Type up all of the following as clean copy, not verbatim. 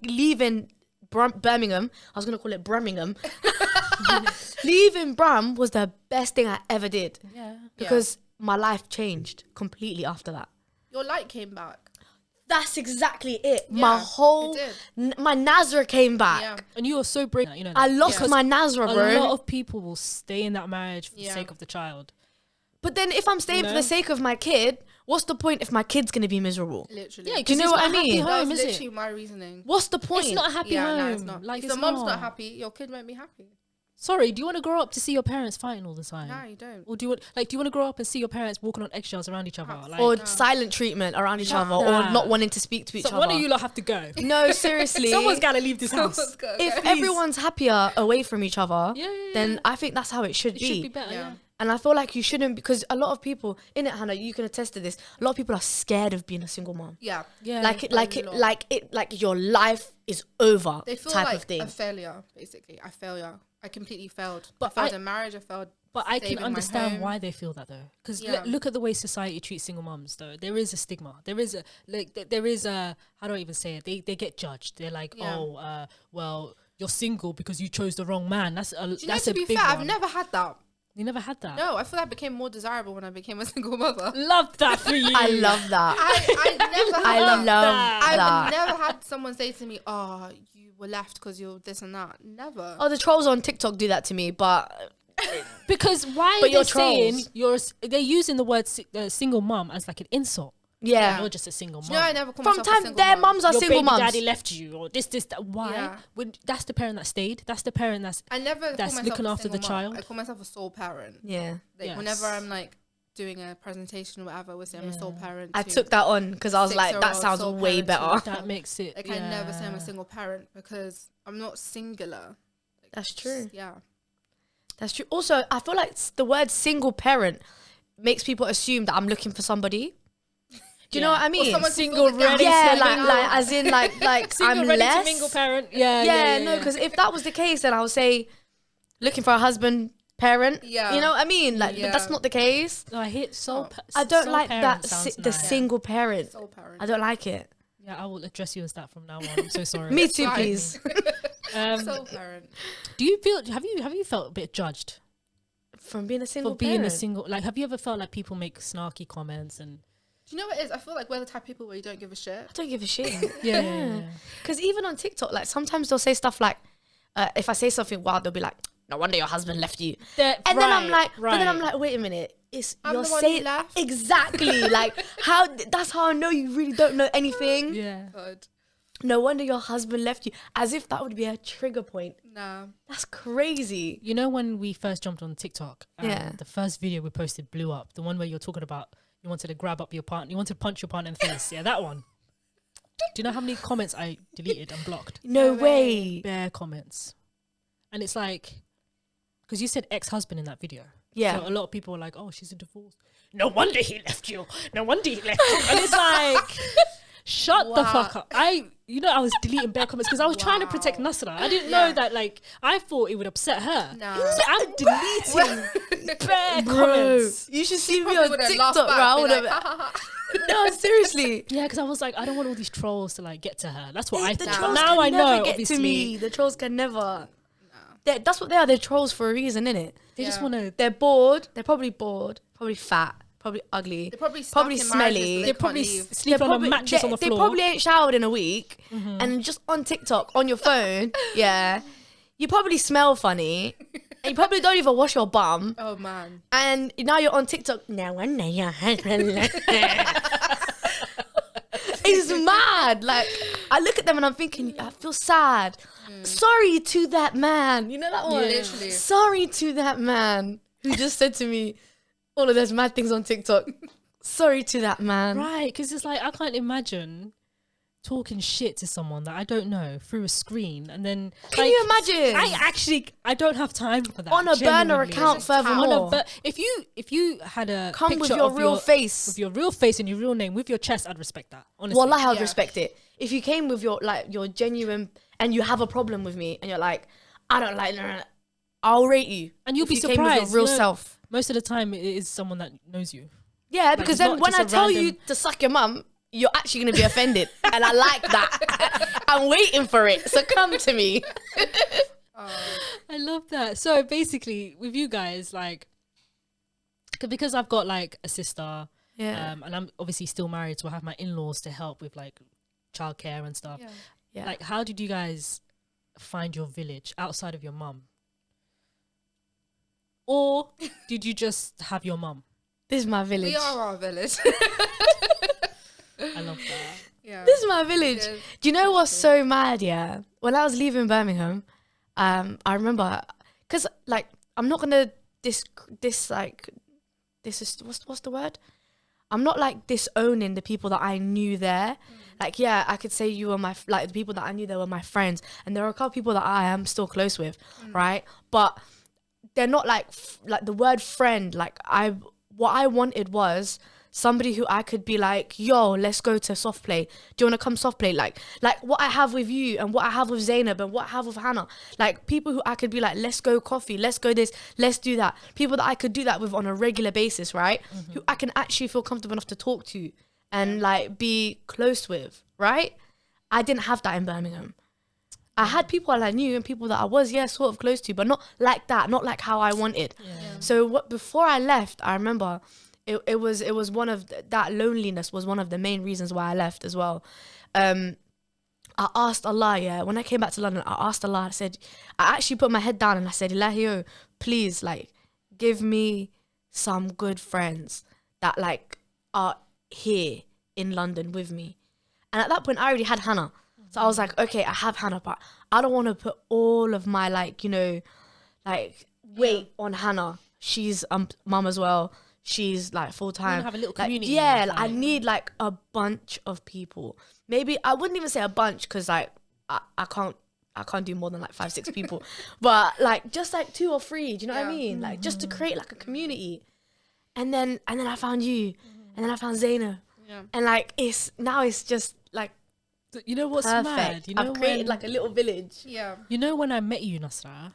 leaving Birmingham, I was gonna call it Birmingham. Leaving Brum was the best thing I ever did. Yeah. Because my life changed completely after that. Your light came back. That's exactly it. Yeah, My whole, it did. my Nasra came back. Yeah. And you were so brave. You know, I lost my Nasra, bro. A lot of people will stay in that marriage for the sake of the child. But then if I'm staying for the sake of my kid, what's the point if my kid's going to be miserable? Literally. Yeah, do you know what I mean? That was Home, literally my reasoning. What's the point? It's not a happy home. No, it's not. Like, if the mom's not happy, your kid won't be happy. Sorry, do you want to grow up to see your parents fighting all the time? No, you don't. Or do you want to grow up and see your parents walking on eggshells around each other? Like, Or silent treatment around each other, or not wanting to speak to each other. One of you lot have to go. No, seriously. Someone's got to leave this house. If everyone's happier away from each other, Yeah. then I think that's how it should be. It should be better, yeah. And I feel like you shouldn't, because a lot of people, in it, Hannah, you can attest to this, a lot of people are scared of being a single mom. Yeah. Yeah. Like your life is over. They feel type like of thing. a failure, basically. A failure. I completely failed. But I failed in marriage. I failed. But I can saving my understand home. why they feel that though, because Yeah. look at the way society treats single moms. Though there is a stigma, there is a how do I even say it? They get judged. They're like, well, you're single because you chose the wrong man. That's a Do you know, that's to a be big fair, one. I've never had that. You never had that. No, I feel like I became more desirable when I became a single mother. Love that for you. I love that. I never had I that. love I've that. never had someone say to me, "Oh, you were left because you're this and that." Never. Oh, the trolls on TikTok do that to me, but Because why But are you're they saying trolls. they're using the word single mom as like an insult? yeah. You're just a single mom. Do you know, I never call From myself a time, single their mom. mums are Your single baby mums. daddy left you, or this that. Why? Yeah. When that's the parent that stayed. That's the parent that's I never call that's myself looking a after the single mom. child. I call myself a sole parent. Yeah. Like Yes. whenever I'm like doing a presentation or whatever, we'll say I'm a sole parent. I to took that on because I was like, that 6-year-old sounds sole way parent better. to- that makes it. Like I never say I'm a single parent because I'm not singular. Like, That's true. Yeah. That's true. Also, I feel like the word single parent makes people assume that I'm looking for somebody. Do you know what I mean? someone to Single fill the gap. ready Yeah, to like mingle. as in like Single I'm ready less. to mingle parent. Yeah, Yeah, no, because if that was the case, then I would say looking for a husband, parent. Yeah. You know what I mean? Like, but that's Yeah. not the case. I hit soul. I don't soul like parent that. sounds The nice. single parent. Sole parent. I don't like it. Yeah, I will address you as that from now on. I'm so sorry. Me too, fine. please. Sole parent. Do you feel? Have you felt a bit judged From being a single for being parent. a single? Like, have you ever felt like people make snarky comments and? Do you know what it is? I feel like we're the type of people where you don't give a shit. I don't give a shit. Yeah. Because even on TikTok, like sometimes they'll say stuff like, if I say something wild, they'll be like, "No wonder your husband left you." And then I'm like, but then I'm like, wait a minute, it's I'm you're the one saying who left. exactly like how. That's how I know you really don't know anything. Yeah. God. No wonder your husband left you, as if that would be a trigger point. Nah. That's crazy. You know when we first jumped on TikTok, Yeah. the first video we posted blew up. The one where you're talking about you wanted to grab up your partner, you wanted to punch your partner in the face. Yeah, that one. Do you know how many comments I deleted and blocked? No way. Bare comments. And it's like, because you said ex-husband in that video. Yeah. So a lot of people were like, oh, she's a divorce. No wonder he left you. No wonder he left you. And it's like, shut the fuck up. I was deleting bare comments because I was trying to protect Nasra. I didn't know that, like, I thought it would upset her. Nah. So I'm deleting bare comments. You should see me Probably on would've TikTok, laughed bro. back, I be would've- like, ha, ha, ha. No, seriously. Yeah, because I was like, I don't want all these trolls to, like, get to her. That's what I The thought. trolls Now can I never know, get obviously. to me. The trolls can never. That's what they are. They're trolls for a reason, innit? They just Yeah. want to... They're bored. They're probably bored. Probably fat. Probably ugly. They're probably stuck Probably in marriages smelly. that They they probably can't leave. sleep on a mattress on the They floor. probably ain't showered in a week, and just on TikTok on your phone. Yeah, you probably smell funny, and you probably don't even wash your bum. Oh man. And now you're on TikTok. No wonder your husband left. It's mad. Like I look at them and I'm thinking, I feel sad. Sorry to that man. You know that one. Yeah. Literally. Sorry to that man who just said to me all of those mad things on TikTok. Sorry to that man. Right, because it's like, I can't imagine talking shit to someone that I don't know through a screen and then... Can you imagine? I don't have time for that. On a burner genuinely. account, furthermore. But if you had a Come with picture your of real face. with your real face and your real name with your chest, I'd respect that. Honestly, Well, I would Yeah. respect it. If you came with your genuine and you have a problem with me and you're like, I don't like, I'll rate you. and you'll if be you surprised. came with your real you know, self. Most of the time, it is someone that knows you. Yeah, because it's then not when just I a tell you random- to suck your mum, you're actually going to be offended. And I like that. I'm waiting for it. So come to me. I love that. So basically, with you guys, like, because I've got like a sister, and I'm obviously still married, so I have my in-laws to help with like childcare and stuff. Yeah. Like, how did you guys find your village outside of your mum? Or did you just have your mum? This is my village. We are our village. I love that. Yeah. This is my village. Yeah. Do you know what's so mad? Yeah, when I was leaving Birmingham, I remember, because like I'm not gonna this is what's the word? I'm not like disowning the people that I knew there. Like, yeah, I could say you were the people that I knew, they were my friends, and there are a couple people that I am still close with, right? But they're not like the word friend. Like, what I wanted was somebody who I could be like, yo, let's go to soft play. Do you want to come soft play? Like what I have with you and what I have with Zainab and what I have with Hannah. Like, people who I could be like, let's go coffee, let's go this, let's do that. People that I could do that with on a regular basis, right? Who I can actually feel comfortable enough to talk to and like be close with, right? I didn't have that in Birmingham. I had people I knew and people that I was, sort of close to, but not like that, not like how I wanted. So before I left, I remember it was one of that loneliness was one of the main reasons why I left as well. I asked Allah, when I came back to London, I asked Allah, I actually put my head down and I said, Ilahi, please, like, give me some good friends that like are here in London with me. And at that point, I already had Hannah. So I was like, okay, I have Hannah, but I don't want to put all of my weight on Hannah. She's mum as well. She's like full time. Have a little community. I need like a bunch of people. Maybe I wouldn't even say a bunch because like I can't do more than like 5-6 people. But like just like 2 or 3. Do you know what I mean? Like just to create like a community. And then I found you, and then I found Zainab. Yeah. And like it's just like. You know what's perfect. Mad? You know, I've created like a little village. Yeah. You know, when I met you, Nasra,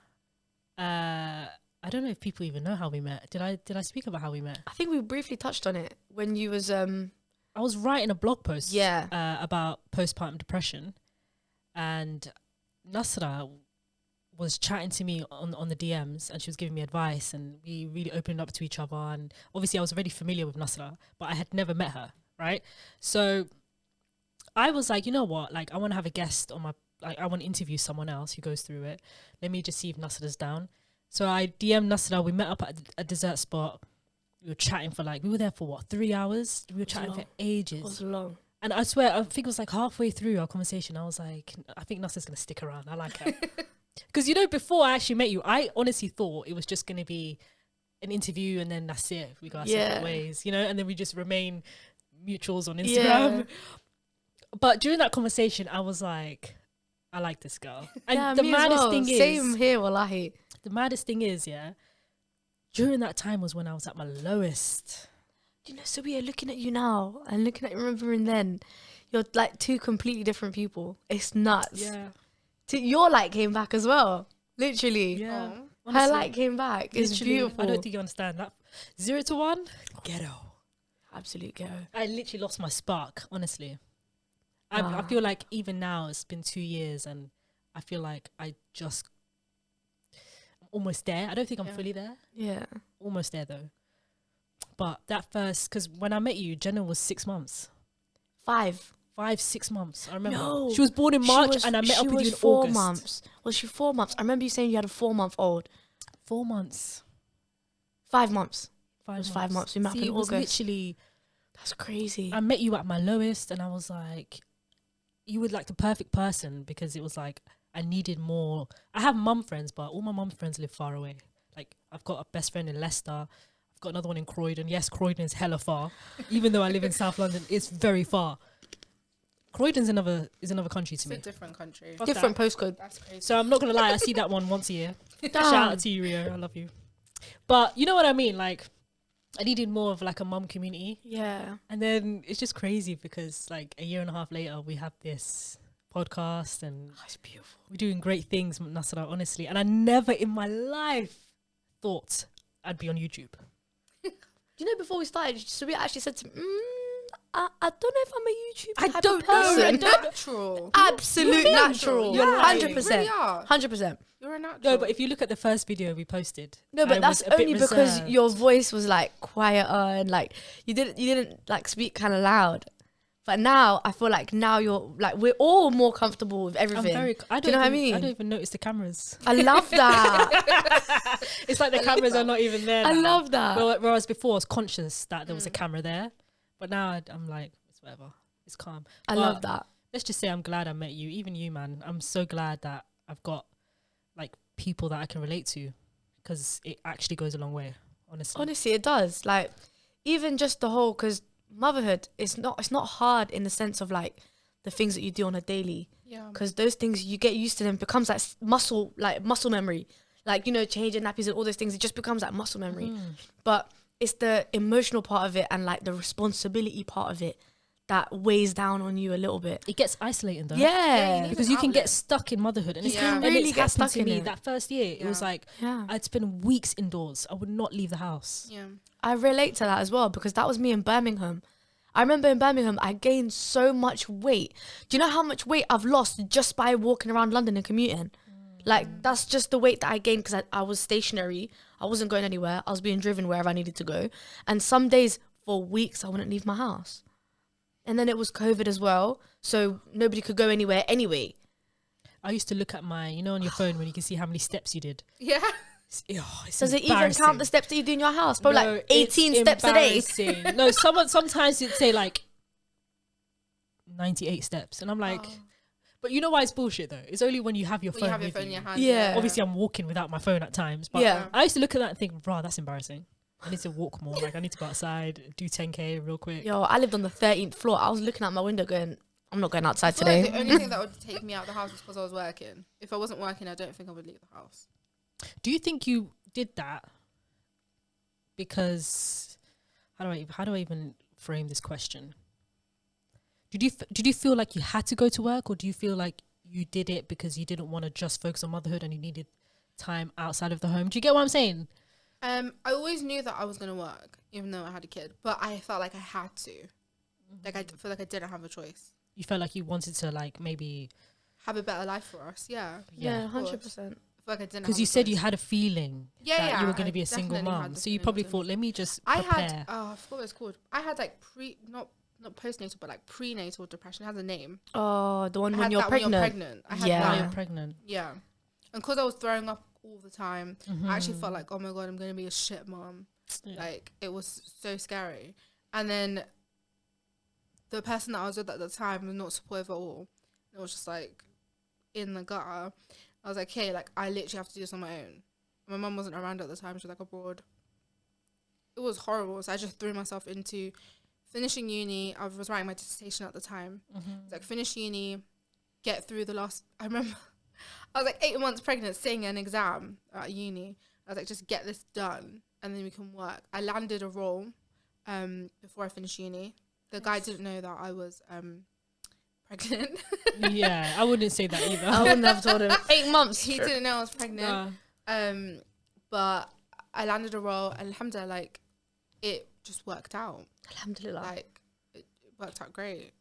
I don't know if people even know how we met. Did I speak about how we met? I think we briefly touched on it when you was I was writing a blog post about postpartum depression, and Nasra was chatting to me on the DMs, and she was giving me advice, and we really opened up to each other. And obviously I was already familiar with Nasra, but I had never met her, right? So I was like, you know what? Like, I want to have a guest on my, like, I want to interview someone else who goes through it. Let me just see if Nasra's down. So I DM'd Nasra. We met up at a dessert spot. We were chatting for we were there for what, 3 hours? We were chatting for ages. It was long. And I swear, I think it was like halfway through our conversation, I was like, I think Nasra's going to stick around. I like her. Because, you know, before I actually met you, I honestly thought it was just going to be an interview and then that's it. We go our separate ways, you know, and then we just remain mutuals on Instagram. Yeah. But during that conversation, I was like, I like this girl. And the maddest thing is... Same here, wallahi. The maddest thing is, during that time was when I was at my lowest. You know, so we are looking at you now and looking at you remembering then. You're like 2 completely different people. It's nuts. Yeah. Your light came back as well. Literally. Yeah. Her light came back. It's beautiful. I don't think you understand that. 0 to 1, ghetto. Absolute ghetto. I literally lost my spark, honestly. I feel like even now it's been 2 years and I feel like I'm almost there. I don't think I'm fully there. Yeah. Almost there though. But that first, because when I met you, Jenna was 6 months. 6 months. I remember. No, she was born in March and I met up with you in 4 August. Months. Was she 4 months? I remember you saying you had a 4-month-old. 4 months. 5 months. 5 months. 5 months. We met up in August. Literally. That's crazy. I met you at my lowest and I was like, you were like the perfect person because it was like, I needed more. I have mum friends, but all my mum friends live far away. Like, I've got a best friend in Leicester. I've got another one in Croydon. Yes, Croydon is hella far. Even though I live in South London, it's very far. Croydon's another country to me. It's a different country. Different postcode. That's crazy. So I'm not going to lie, I see that one once a year. Shout out to you, Rio. I love you. But you know what I mean? Like, I needed more of like a mum community. Yeah. And then it's just crazy because like a year and a half later, we have this podcast and it's beautiful. We're doing great things, Nasra, honestly. And I never in my life thought I'd be on YouTube. You know, before we started, so we actually said to I don't know if I'm a YouTube I type don't of know. person. I don't- Natural. Absolute natural. You're lying. 100%. You really are. 100%. You're a natural. No, but if you look at the first video we posted, No, I but that's was a bit only because reserved. your voice was like quieter and like you didn't like speak kind of loud. But now I feel like now you're like we're all more comfortable with I'm everything. very. I Do you don't know what I even, mean? I don't even notice the cameras. I love that. It's like the cameras are not even there. I now. love that. Whereas before I was conscious that there was a camera there, but now I'm like, it's whatever. It's calm. I But love that. Let's just say I'm glad I met you. Even you, man. I'm so glad that I've got like people that I can relate to, because it actually goes a long way. Honestly, it does. Like even just the whole, because motherhood it's not hard in the sense of like the things that you do on a daily, yeah. because those things you get used to them, becomes like muscle memory, like, you know, changing nappies and all those things, it just becomes like muscle memory. But it's the emotional part of it and like the responsibility part of it that weighs down on you a little bit. It gets isolating though. Yeah, you Because an you can get outlet. stuck in motherhood, and it's Yeah. and really it's get happened stuck to in me it. that first year. It was Yeah. like yeah. I'd spend weeks indoors. I would not leave the house. Yeah. I relate to that as well, because that was me in Birmingham. I remember in Birmingham, I gained so much weight. Do you know how much weight I've lost just by walking around London and commuting? Like, that's just the weight that I gained because I was stationary. I wasn't going anywhere. I was being driven wherever I needed to go. And some days, for weeks, I wouldn't leave my house. And then it was COVID as well, so nobody could go anywhere anyway. I used to look at my, you know, on your phone when you can see how many steps you did. Yeah. It's Does it even count the steps that you do in your house? Probably No, like 18 it's steps a day. embarrassing. No, sometimes it'd say like 98 steps, and I'm like, but you know why it's bullshit though? It's only when you have your When phone you have your with phone in you. your hand. Yeah. Obviously, I'm walking without my phone at times, but Yeah. I used to look at that and think, "Bro, that's embarrassing. I need to walk more. Like, I need to go outside, do 10K real quick." Yo, I lived on the 13th floor. I was looking out my window going, I'm not going I outside feel today. like the only thing that would take me out of the house was because I was working. If I wasn't working, I don't think I would leave the house. Do you think you did that because how do I even frame this question? Did you feel like you had to go to work, or do you feel like you did it because you didn't want to just focus on motherhood and you needed time outside of the home? Do you get what I'm saying? I always knew that I was going to work, even though I had a kid. But I felt like I had to. Like, I feel like I didn't have a choice. You felt like you wanted to, like, maybe Have a better life for us, yeah. Yeah, of course. 100%. I feel like I didn't because have you a said you choice. had a feeling that you were going to be a single definitely had mom, the so you feeling probably of thought, let me just I prepare. had, I forgot what it's called. I had like not postnatal, but like prenatal depression. It has a name. Oh, the one I when had you're that pregnant. When you're pregnant. I had Yeah. Now that. you're pregnant. Yeah. And because I was throwing up all the time, I actually felt like, oh my God, I'm going to be a shit mom. Yeah. Like, it was so scary. And then the person that I was with at the time was not supportive at all. It was just like in the gutter. I was like, hey, like, I literally have to do this on my own. My mum wasn't around at the time. She was like abroad. It was horrible. So I just threw myself into finishing uni. I was writing my dissertation at the time. It was like, finish uni, get through the last... I remember I was like 8 months pregnant, sitting an exam at uni. I was like, just get this done and then we can work. I landed a role before I finished uni. The guy didn't know that I was pregnant. Yeah, I wouldn't say that either. I wouldn't have told him. 8 months. He didn't know I was pregnant. But I landed a role and alhamdulillah, like, it just worked out. Alhamdulillah. Like, it worked out great.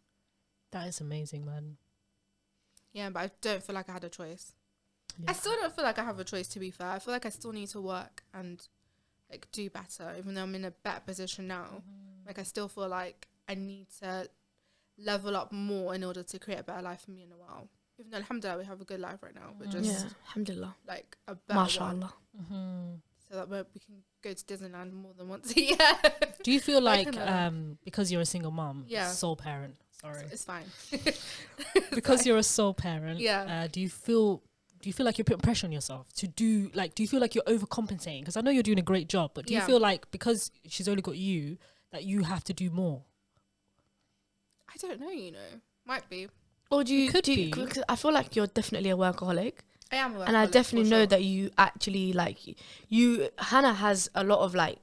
That is amazing, man. Yeah, but I don't feel like I had a choice. Yeah. I still don't feel like I have a choice, to be fair. I feel like I still need to work and, like, do better, even though I'm in a better position now. Like, I still feel like I need to level up more in order to create a better life for me in a while. Even though, alhamdulillah, we have a good life right now. We're just, Yeah, alhamdulillah. like, a better one. MashaAllah. So that we can go to Disneyland more than once a year. Do you feel like, can, because you're a single mom, Yeah. sole parent, sorry, It's fine. because you're a sole parent, Yeah. do you feel like you're putting pressure on yourself to do, like, do you feel like you're overcompensating? Because I know you're doing a great job, but do you Yeah. feel like because she's only got you, that you have to do more? I don't know, you know. Might be. Or do you, Could do you, be. because I feel like you're definitely a workaholic. I am a And I workaholic, definitely for know sure. that you actually, like, Hannah has a lot of, like,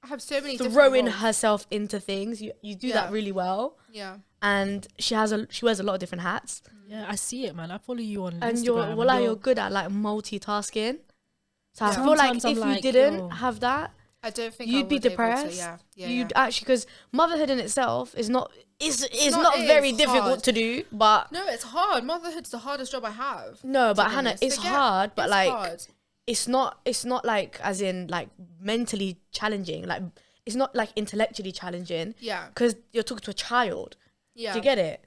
I have so many different throwing roles. herself into things. You do that Yeah. really well. Yeah. And she wears a lot of different hats. Yeah, I see it, man. I follow you on And Instagram. you're good at, like, multitasking. So I Yeah. feel like Sometimes I'm if like, you didn't yo. have that, I don't think you'd be depressed. You'd actually, because motherhood in itself is not very difficult to do, but no, it's hard. Motherhood's the hardest job I have. No, but Hannah, it's hard, but like hard. it's not like as in like mentally challenging. Like it's not like intellectually challenging. Yeah. Because you're talking to a child. Yeah. Do you get it?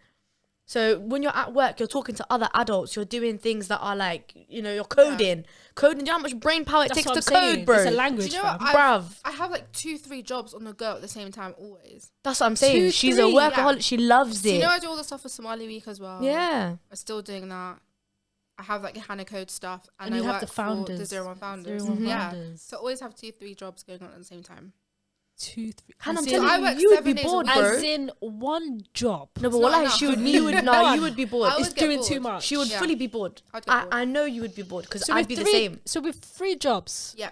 So when you're at work, you're talking to other adults. You're doing things that are like, you know, you're coding. Coding, do you know how much brain power it takes to code, bro? It's a language, do you know what? Bruv. I have like 2-3 jobs on the go at the same time always. That's what I'm saying. 2, She's a 3, workaholic. yeah. She loves So it. you know I do all the stuff for Somali Week as well. Yeah. I'm still doing that. I have like Hana Code stuff. And you I have work the founders. for the 01 founders. 01 Yeah. founders. So I always have 2-3 jobs going on at the same time. 2, 3. Hannah, I'm As in- telling I you, work you would 7 be days a bored, week. bro. As in one job. No, but It's what not like she would, enough. you would, no, you would be bored. I would It's get doing bored. too much. She would Yeah. fully be bored. I'd get bored. I know you would be bored because So I'd with be the 3 same. So with 3 jobs, Yeah.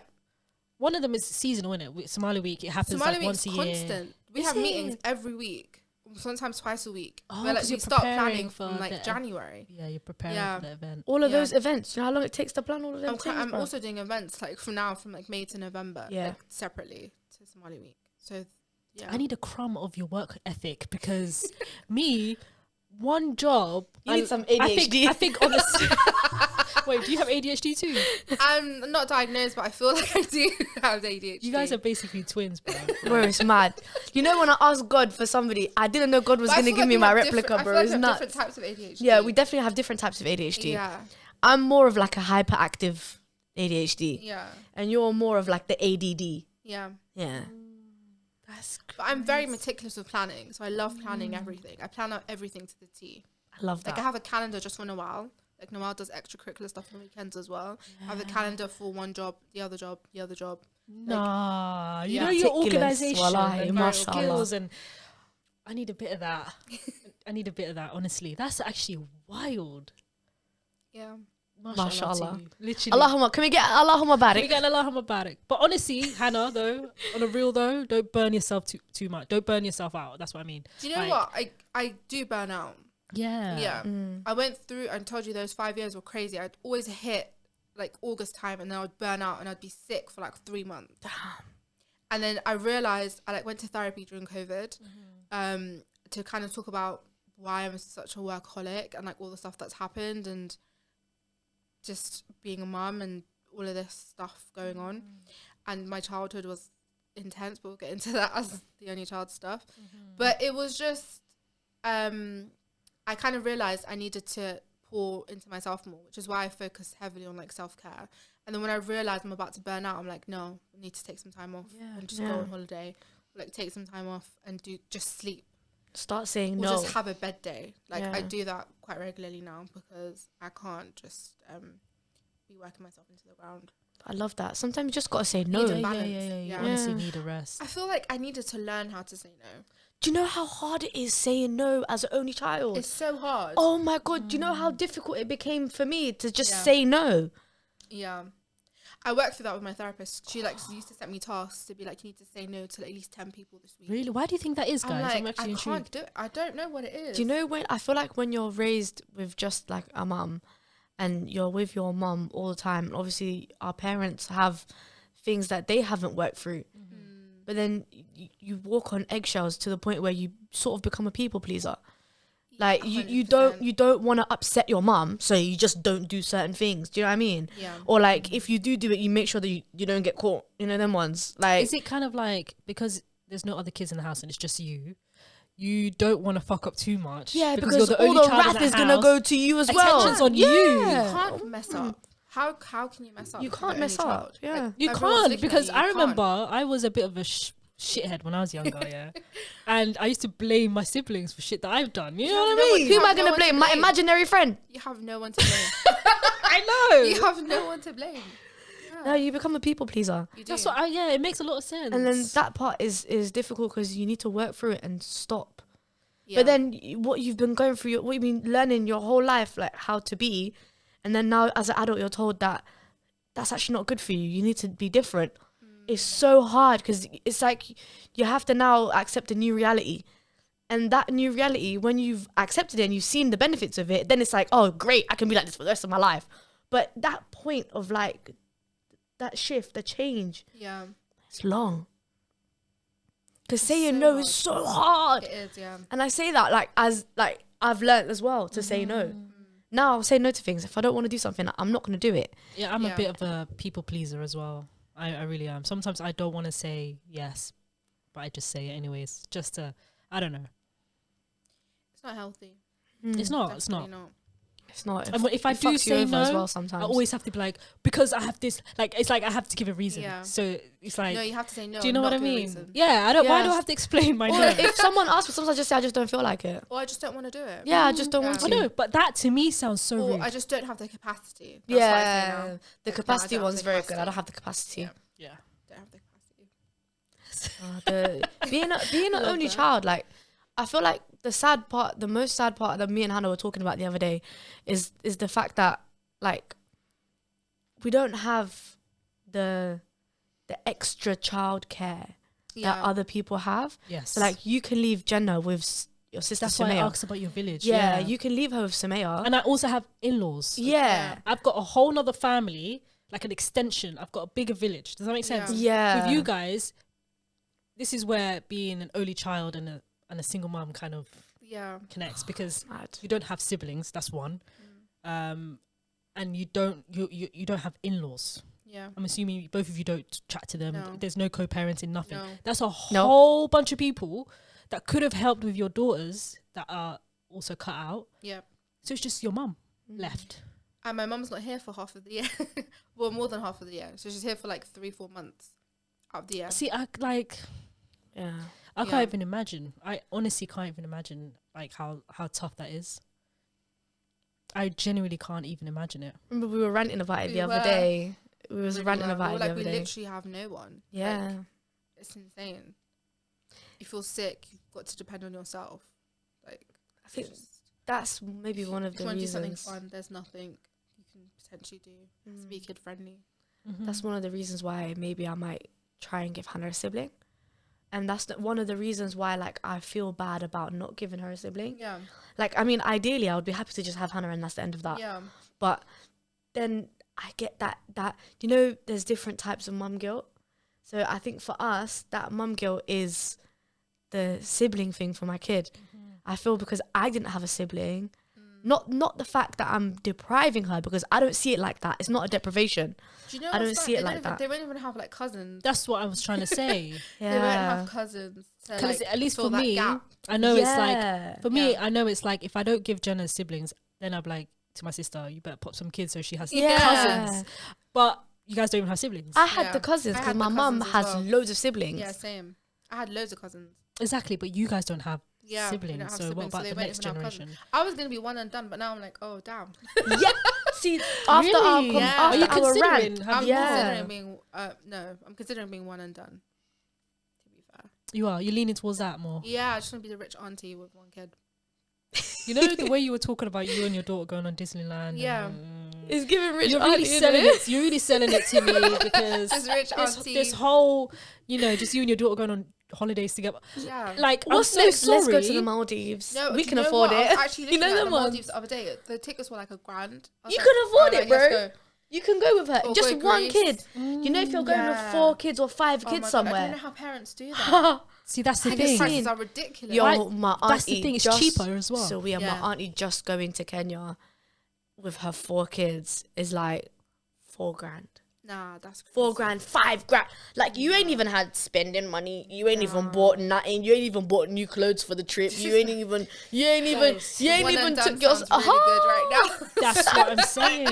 one of them is seasonal, isn't it? With Somali Week, it happens Somali like once Week's a year. constant. We Is have it? meetings every week. Sometimes twice a week. Oh, Where like 'cause we you're start preparing planning for from like the- January. Yeah, you're preparing Yeah. for the event. All of Yeah. those events, you know how long it takes to plan all of them things, I'm bro? also doing events like from like May to November. Yeah. Like, separately to Somali Week. So yeah. I need a crumb of your work ethic because me, one job. You need some ADHD. I think on the wait, do you have ADHD too? I'm not diagnosed, but I feel like I do have ADHD. You guys are basically twins, bro. Bro, it's mad. You know, when I asked God for somebody, I didn't know God was But I going to feel give like me we my have replica, different- I bro. feel like It's we have nuts. different types of ADHD. Yeah, we definitely have different types of ADHD. Yeah. I'm more of like a hyperactive ADHD, Yeah. and you're more of like the ADD. Yeah. Yeah. That's But I'm very meticulous with planning, so I love planning everything. I plan out everything to the T. I love that. Like I have a calendar just for Noel. Like Noel does extracurricular stuff on the weekends as well. I have a calendar for one job, the other job, the other job. Nah, you Yeah. know your Meticulous, organisation wallahi, and your mashallah. skills, and I need a bit of that. I need a bit of that. Honestly, that's actually wild. Yeah. Mashallah. to you. Literally. Allahumma, can we get Allahumma We barik? get Allahumma barik. But honestly, Hannah, though, on a real though, don't burn yourself too much. Don't burn yourself out. That's what I mean. Do you know Like, what? I do burn out. Yeah. Yeah. I went through and told you those 5 years were crazy. I'd always hit like August time and then I would burn out and I'd be sick for like 3 months. And then I realized I like went to therapy during COVID to kind of talk about why I'm such a workaholic and like all the stuff that's happened and just being a mum and all of this stuff going on. And my childhood was intense, but we'll get into that as the only child stuff. But it was just I kind of realized I needed to pour into myself more, which is why I focus heavily on like self-care. And then when I realized I'm about to burn out, I'm like, no, I need to take some time off and just go on holiday, like take some time off and just sleep Start saying or no. just have a bed day. Like I Yeah. do that quite regularly now because I can't just be working myself into the ground. I love that. Sometimes you just gotta say no. Need a Yeah, balance. You Yeah. honestly Yeah. need a rest. I feel like I needed to learn how to say no. Do you know how hard it is saying no as an only child? It's so hard. Oh my God, do you know how difficult it became for me to just Yeah. say no? Yeah. I worked through that with my therapist. She like used to set me tasks to be like, you need to say no to at least 10 people this week. Really? Why do you think that is, I'm guys? like, I'm actually I intrigued. can't do it. I don't know what it is. Do you know when I feel like when you're raised with just like a mum and you're with your mum all the time, obviously our parents have things that they haven't worked through. But then you walk on eggshells to the point where you sort of become a people pleaser. Like you 100%. don't want to upset your mum, so you just don't do certain things. Do you know what I mean? Yeah. Or like if you do it, you make sure that you don't get caught. You know them ones. Like Is it kind of like because there's no other kids in the house and it's just you don't want to fuck up too much? yeah, because you're the all only the child in wrath is gonna house. go to you as well. Attention's on you. You Yeah. can't mess up. How can you mess up? You if can't you're mess only up, child? yeah. Like, You everyone's can't looking because at you. I You remember can't. I was a bit of a shithead when I was younger, yeah, and I used to blame my siblings for shit that I've done. You know what I no one- mean? Who am I have no gonna one to blame? My blame. imaginary friend. You have no one to blame. I know. You have no one to blame. No, you become a people pleaser. You do. That's what it makes a lot of sense. And then that part is difficult because you need to work through it and stop. Yeah. But then what you've been going through, what you've been learning your whole life, like how to be, and then now as an adult, you're told that that's actually not good for you. You need to be different. It's so hard because it's like you have to now accept a new reality. And that new reality, when you've accepted it and you've seen the benefits of it, then it's like, oh, great, I can be like this for the rest of my life. But that point of like, that shift, the change, Yeah. It's long. Because It's saying so no hard. is so hard. It is, yeah. And I say that like as like I've learned as well to say no. Now I'll say no to things. If I don't want to do something, I'm not going to do it. Yeah, I'm Yeah. a bit of a people pleaser as well. I really am. Sometimes I don't want to say yes, but I just say it anyways, just to, I don't know. It's not healthy. It's not. It's Definitely not. not. It's not. And if I it do fucks you say over no, as well sometimes. I always have to be like, because I have this, like, it's like I have to give a reason. Yeah. So it's like, No, you have to say no. do you know and what I not give a mean? reason. Yeah, I don't. Why do I Yes. have to explain my Or no? if someone asks for something, I just say I just don't feel like it. Or I just don't want to do it. Yeah, I just don't Yeah. want I to. know, but that to me sounds so Or rude. I just don't have the capacity. That's what I say Yeah, now. the Like, no, I capacity don't have one's the very good. capacity. I don't have the capacity. Yeah. yeah. Don't have the capacity. Being an Love only that. child, like I feel like the most sad part that me and Hannah were talking about the other day is the fact that like we don't have the extra childcare that other people have. Yes. So like you can leave Jenna with your sister that's why I Sumaya. asked about your village. Yeah, you can leave her with Sumaya. And I also have in-laws. Yeah. I've got a whole nother family, like an extension. I've got a bigger village. Does that make sense? Yeah. With you guys, this is where being an only child and a single mom kind of Yeah. connects, because Mad. you don't have siblings. That's one. And you don't have in-laws. Yeah. I'm assuming both of you don't chat to them. No. There's no co-parenting, nothing. No. That's a No. whole bunch of people that could have helped with your daughters that are also cut out. Yeah. So it's just your mum left. And my mum's not here for half of the year. Well, more than half of the year. So she's here for like 3-4 months out of the year. See, I Yeah. can't Yeah. even imagine. I honestly can't even imagine like how tough that is. I genuinely can't even imagine it. Remember we were ranting about it We the other were. day. We was Really ranting well. about We it were the like, other we day. literally have no one. Yeah. Like, it's insane. You feel sick, you've got to depend on yourself. Like, I think it's just, that's maybe one of if the you want to do reasons. something fun, there's nothing you can potentially do. It has to be kid friendly. That's one of the reasons why maybe I might try and give Hannah a sibling. And that's one of the reasons why like I feel bad about not giving her a sibling. Yeah. Like I mean ideally I would be happy to just have Hannah and that's the end of that. Yeah. But then I get that you know there's different types of mum guilt. So I think for us that mum guilt is the sibling thing for my kid. I feel because I didn't have a sibling, not the fact that I'm depriving her, because I don't see it like that. It's not a deprivation. Do you know I don't what's see it They like don't even- that. They won't even have like cousins. That's what I was trying to say. Yeah. They won't have cousins. To, Because like, at least fill for that me, gap. I know it's Yeah. like, for me, Yeah. I know it's like, if I don't give Jenna siblings, then I'm like to my sister, you better pop some kids so she has Yeah. cousins. But you guys don't even have siblings. I had Yeah. the cousins I because had my the mum cousins as has well. loads of siblings. Yeah, same. I had loads of cousins. Exactly, but you guys don't have Yeah, we don't siblings. have So siblings, what so about they the won't next even have cousins. generation? I was gonna be one and done, but now I'm like, oh damn. Yeah. See, after Really? Yeah. after Are you our considering rant, having I'm yeah. considering being no, I'm considering being one and done. To be fair. You are. You're leaning towards that more. Yeah, I just want to be the rich auntie with one kid. You know the way you were talking about you and your daughter going on Disneyland. Yeah. it's giving rich You're really auntie, selling innit? it. You're really selling it to me because This rich this, auntie. this whole, just you and your daughter going on holidays together. Yeah. Like, What's I'm next? so sorry. Let's go to the Maldives. No, we do can you know afford what? I was it. actually You know looking at them the ones. Maldives the other day. The tickets were like $1,000. I was You like, could afford oh, it, like, bro. let's go. You can go with her. Or Just go one Greece. kid. You know, if you're going with Yeah. 4 kids or 5 Oh kids my God, I somewhere. don't know how parents do that. See, that's the Ticket thing. prices are ridiculous. Yo, Why- my auntie That's the thing. It's just, cheaper as well. So my Yeah. auntie just going to Kenya with her 4 kids is like $4,000. Nah, that's crazy. $4,000, $5,000. Like you ain't even had spending money. You ain't even bought nothing. You ain't even bought new clothes for the trip. You ain't even One took and your. done sounds really good right now. That's what I'm saying.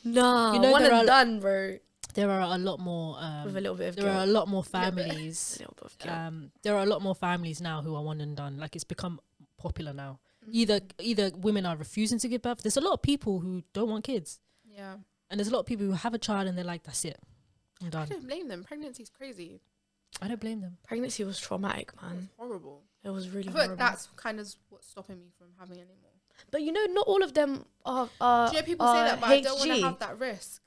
Nah, You know, one there and are- done, bro. There are a lot more. With a little bit of there are a guilt. lot more A little bit. families. A little bit of guilt. There are a lot more families now who are one and done. Like, it's become popular now. Either women are refusing to give birth. There's a lot of people who don't want kids, Yeah. and there's a lot of people who have a child and they're like, "That's it, I'm I done." don't blame them. Pregnancy's crazy. I don't blame them. Pregnancy was traumatic, man. Horrible. It was really I feel like horrible. that's kind of what's stopping me from having any more. But you know, not all of them are. Do you know people say that, but I don't want to HG. have that risk.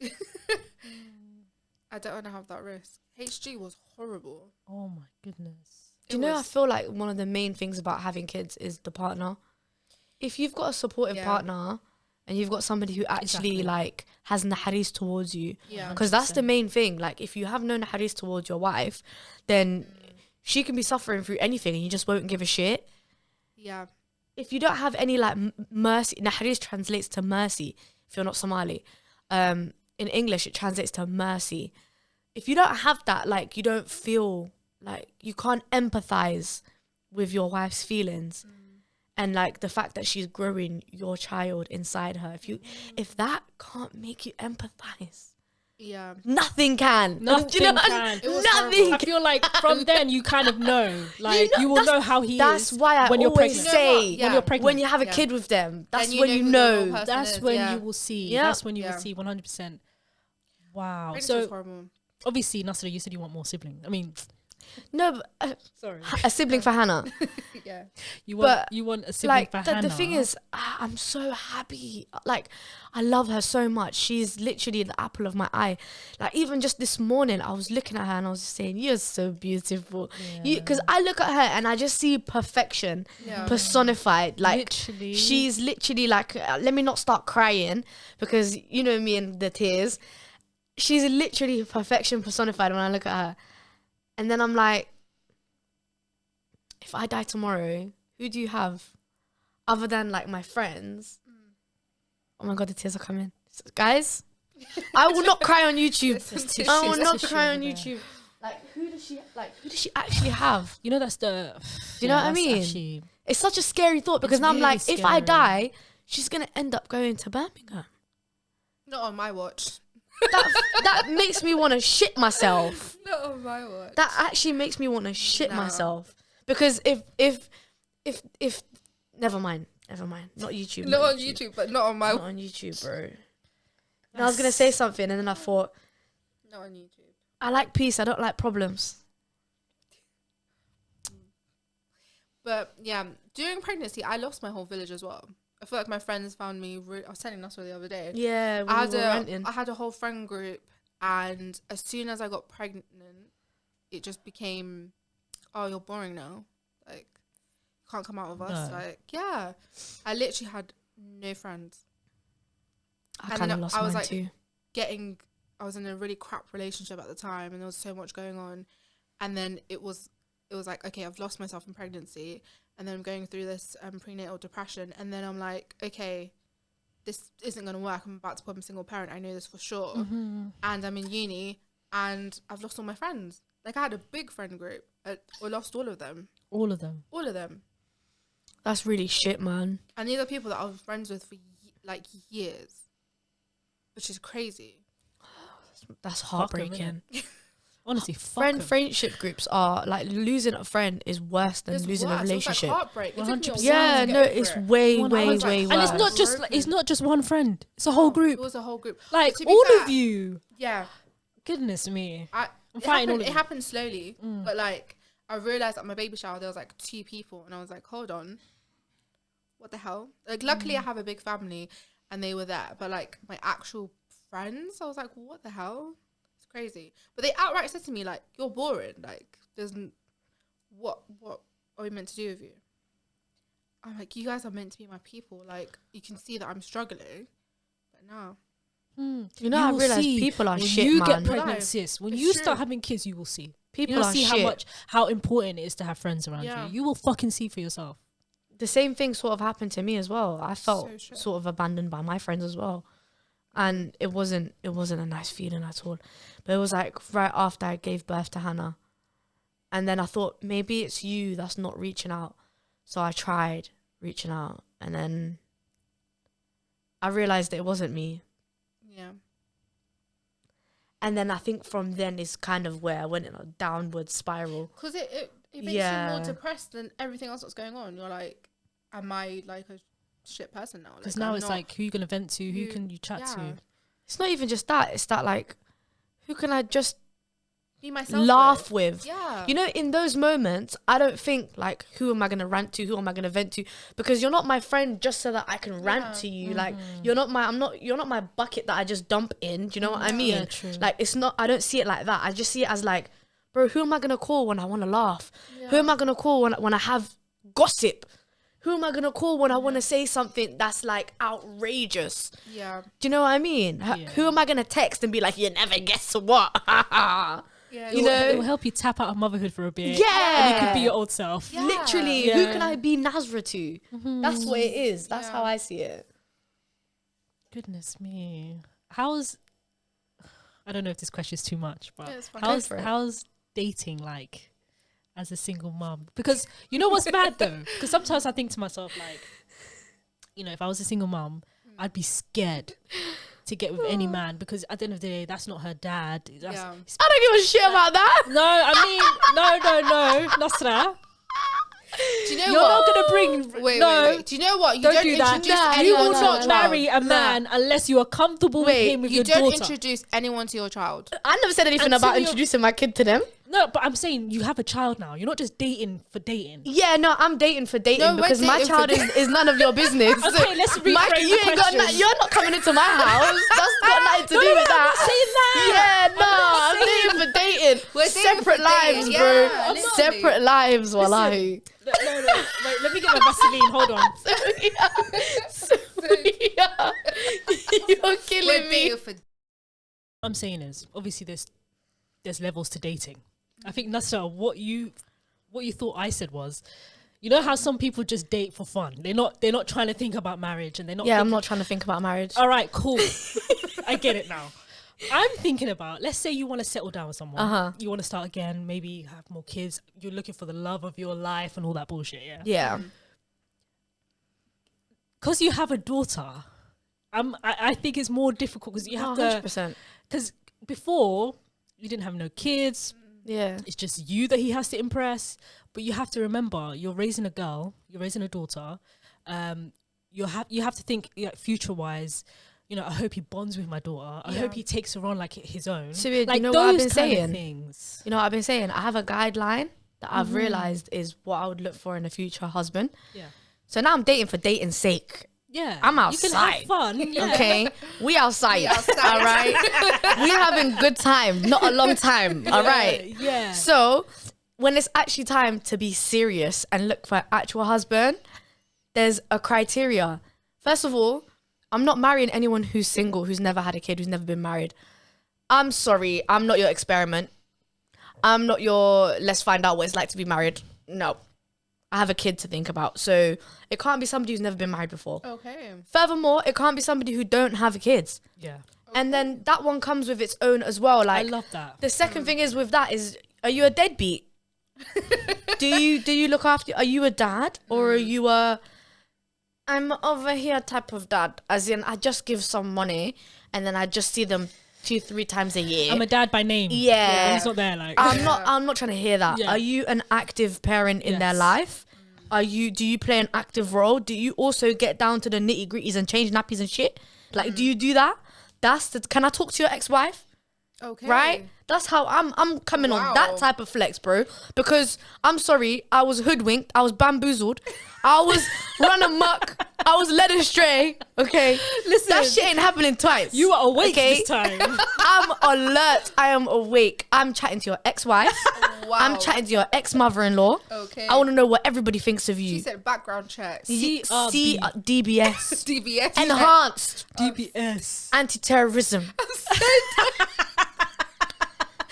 I don't want to have that risk. HG was horrible. Oh my goodness. Do you know, I feel like one of the main things about having kids is the partner. If you've got a supportive Yeah. partner and you've got somebody who actually like has naharis towards you. Yeah. Because that's the main thing. Like, if you have no naharis towards your wife, then she can be suffering through anything and you just won't give a shit. Yeah. If you don't have any like mercy, naharis translates to mercy if you're not Somali. In English, it translates to mercy. If you don't have that, like, you don't feel like you can't empathize with your wife's feelings. And like the fact that she's growing your child inside her, if that can't make you empathize, nothing can. Nothing can. Nothing. I feel like from then you kind of know, like, you will know how he is. That's why I when you're always pregnant. say, when you're pregnant, when you have a kid with them, that's when you know. That's when you will see. Yeah. That's when you will see 100%. Wow. So obviously, Nasra, you said you want more siblings. I mean, no, but, sorry, a sibling for Hannah. Yeah. You want a sibling like, for Hannah. The thing is, I'm so happy. Like, I love her so much. She's literally the apple of my eye. Like, even just this morning, I was looking at her and I was just saying, "You're so beautiful." Because I look at her and I just see perfection personified. Like, literally. She's literally like, let me not start crying because you know me and the tears. She's literally perfection personified when I look at her. And then I'm like, if I die tomorrow, who do you have other than like my friends? Oh my God, the tears are coming. Guys, I will not cry on YouTube. I will not cry on YouTube. Like, who does she actually have? You know, that's the... Do you know what I mean? Actually, it's such a scary thought because now I'm really like, if I scary. die, she's going to end up going to Birmingham. Not on my watch. That makes me want to shit myself. Not on my watch. That actually makes me want to shit myself. Because if never mind. Not YouTube. Not on YouTube, but not on my Not on YouTube, bro. And I was gonna say something and then I thought, not on YouTube. I like peace, I don't like problems. But yeah, during pregnancy, I lost my whole village as well. I feel like my friends found me. I was telling Nasra the other day. Yeah, I had a whole friend group, and as soon as I got pregnant, it just became, "Oh, you're boring now. Like, you can't come out with us." No. Like, yeah, I literally had no friends. I kind of lost mine too. I was in a really crap relationship at the time, and there was so much going on, and then it was like, okay, I've lost myself in pregnancy. And then I'm going through this prenatal depression. And then I'm like, okay, this isn't going to work. I'm about to become a single parent. I know this for sure. Mm-hmm. And I'm in uni and I've lost all my friends. Like, I had a big friend group. I lost all of them. All of them. All of them. That's really shit, man. And these are people that I was friends with for like years. Which is crazy. That's heartbreaking. Honestly, fuck friendship groups are like, losing a friend is worse than losing a relationship. It was like heartbreak. It took me a while Yeah, to no, get it's over it. way And worse. it's not just one friend. It's a whole group. It was a whole group. Like, To be all fair, of you. Yeah. Goodness me. It fighting all of happened, you. it happened slowly, but like, I realised at my baby shower there was like 2 people, and I was like, hold on, what the hell? Like, luckily I have a big family, and they were there, but like my actual friends, I was like, what the hell? It's crazy. But they outright said to me like, you're boring. Like, what are we meant to do with you? I'm like, you guys are meant to be my people. Like, you can see that I'm struggling, but no. You know, I will realize see people are when shit, you man. get pregnant, No, sis. When it's you true. start having kids, you will see. People You'll are see shit. how important it is to have friends around Yeah. you. You will fucking see for yourself. The same thing sort of happened to me as well. I felt So shit. sort of abandoned by my friends as well. And it wasn't a nice feeling at all. But it was like right after I gave birth to Hannah. And then I thought, maybe it's you that's not reaching out. So I tried reaching out. And then I realized it wasn't me. Yeah. And then I think from then is kind of where I went in a downward spiral. Because it makes Yeah. you more depressed than everything else that's going on. You're like, am I like a shit person now? Because Like, now I'm it's not- like, who you going to vent to? Who can you chat yeah. to? It's not even just that. It's that like, who can I just Be myself. laugh with? Yeah. You know, in those moments, I don't think like, who am I gonna rant to? Who am I gonna vent to? Because you're not my friend just so that I can rant to you. Like, you're not my bucket that I just dump in. Do you know what I mean? Yeah, true. Like, it's not. I don't see it like that. I just see it as like, bro, who am I gonna call when I want to laugh? Who am I gonna call when I have gossip? Who am I gonna call when I want to say something that's like outrageous? Yeah. Do you know what I mean? Who am I gonna text and be like, you never guess what? Yeah. You know? It will help you tap out of motherhood for a bit. Yeah. And you could be your old self. Yeah. Literally, Yeah. who can I be Nasra to? That's what it is. That's Yeah. how I see it. Goodness me. How's... I don't know if this question is too much, but Yeah, it's fine. Go for it. how's dating like as a single mum? Because you know what's bad though? Because sometimes I think to myself, like, you know, if I was a single mum, I'd be scared to get with any man, because at the end of the day, that's not her dad. That's, Yeah. I don't give a shit about that. No, I mean, no, Nasra. Do you know You're what? not gonna bring. Wait, no, wait, wait. Do you know what? You don't don't do that. introduce Nah, You anyone will to your not child. marry a man unless you are comfortable with him, with You your don't daughter. introduce anyone to your child. I never said anything Until about you're- introducing my kid to them. No, but I'm saying you have a child now. You're not just dating for dating. Yeah, no, I'm dating for dating No, we're because my dating for child is none of your business. Okay, let's rephrase Mike, you the ain't got question. you're not coming into my house. That's got nothing to do with that. I'm not saying that. Yeah, no, I'm dating for dating. We're dating Separate for lives, dating, bro. yeah, literally. Separate lives, wallahi. No. Wait, let me get my Vaseline. Hold on. Sophia, you're killing We're me. dating for. I'm saying is obviously there's levels to dating. I think Nasra, what you thought I said was, you know how some people just date for fun. They're not trying to think about marriage, and they're not. Yeah, I'm thinking, not trying to think about marriage. All right, cool. I get it now. I'm thinking about, let's say you want to settle down with someone. You want to start again, maybe have more kids. You're looking for the love of your life and all that bullshit. Yeah. Yeah. Because you have a daughter, I think it's more difficult because you have to. 100%. Because before you didn't have no kids. Yeah. It's just you that he has to impress. But you have to remember, you're raising a girl, you're raising a daughter. You have to think future wise. You know, I hope he bonds with my daughter. I hope he takes her on like his own. So you like know what I've those been kind of saying? things. You know what I've been saying? I have a guideline that I've realized is what I would look for in a future husband. Yeah. So now I'm dating for dating's sake. Yeah. I'm You can outside. have fun. Yeah. Okay, we outside. We outside. All right, we having good time, not a long time. All right. Yeah. So when it's actually time to be serious and look for an actual husband, there's a criteria. First of all, I'm not marrying anyone who's single, who's never had a kid, who's never been married. I'm sorry, I'm not your experiment. I'm not your let's find out what it's like to be married. No, I have a kid to think about. So it can't be somebody who's never been married before. Okay. Furthermore, it can't be somebody who don't have kids. Yeah. And then that one comes with its own as well. Like I love that. the second thing is with that is, are you a deadbeat? do you look after? Are you a dad or are you a? I'm over here type of dad. As in, I just give some money and then I just see them 2-3 times a year. I'm a dad by name. Yeah. He's not there. Like. I'm not trying to hear that. Yeah. Are you an active parent in their Yes. life? Do you play an active role? Do you also get down to the nitty gritties and change nappies and shit? Like, do you do that? Can I talk to your ex-wife? Okay. Right? That's how I'm coming on Wow. that type of flex, bro. Because I'm sorry, I was hoodwinked, I was bamboozled, I was run amok, I was led astray. Okay, Listen, that shit ain't happening twice. You are awake okay? this time. I'm alert. I am awake. I'm chatting to your ex-wife. Wow. I'm chatting to your ex-mother-in-law. Okay. I want to know what everybody thinks of you. She said background checks. CRB. DBS. DBS. Enhanced DBS. anti-terrorism.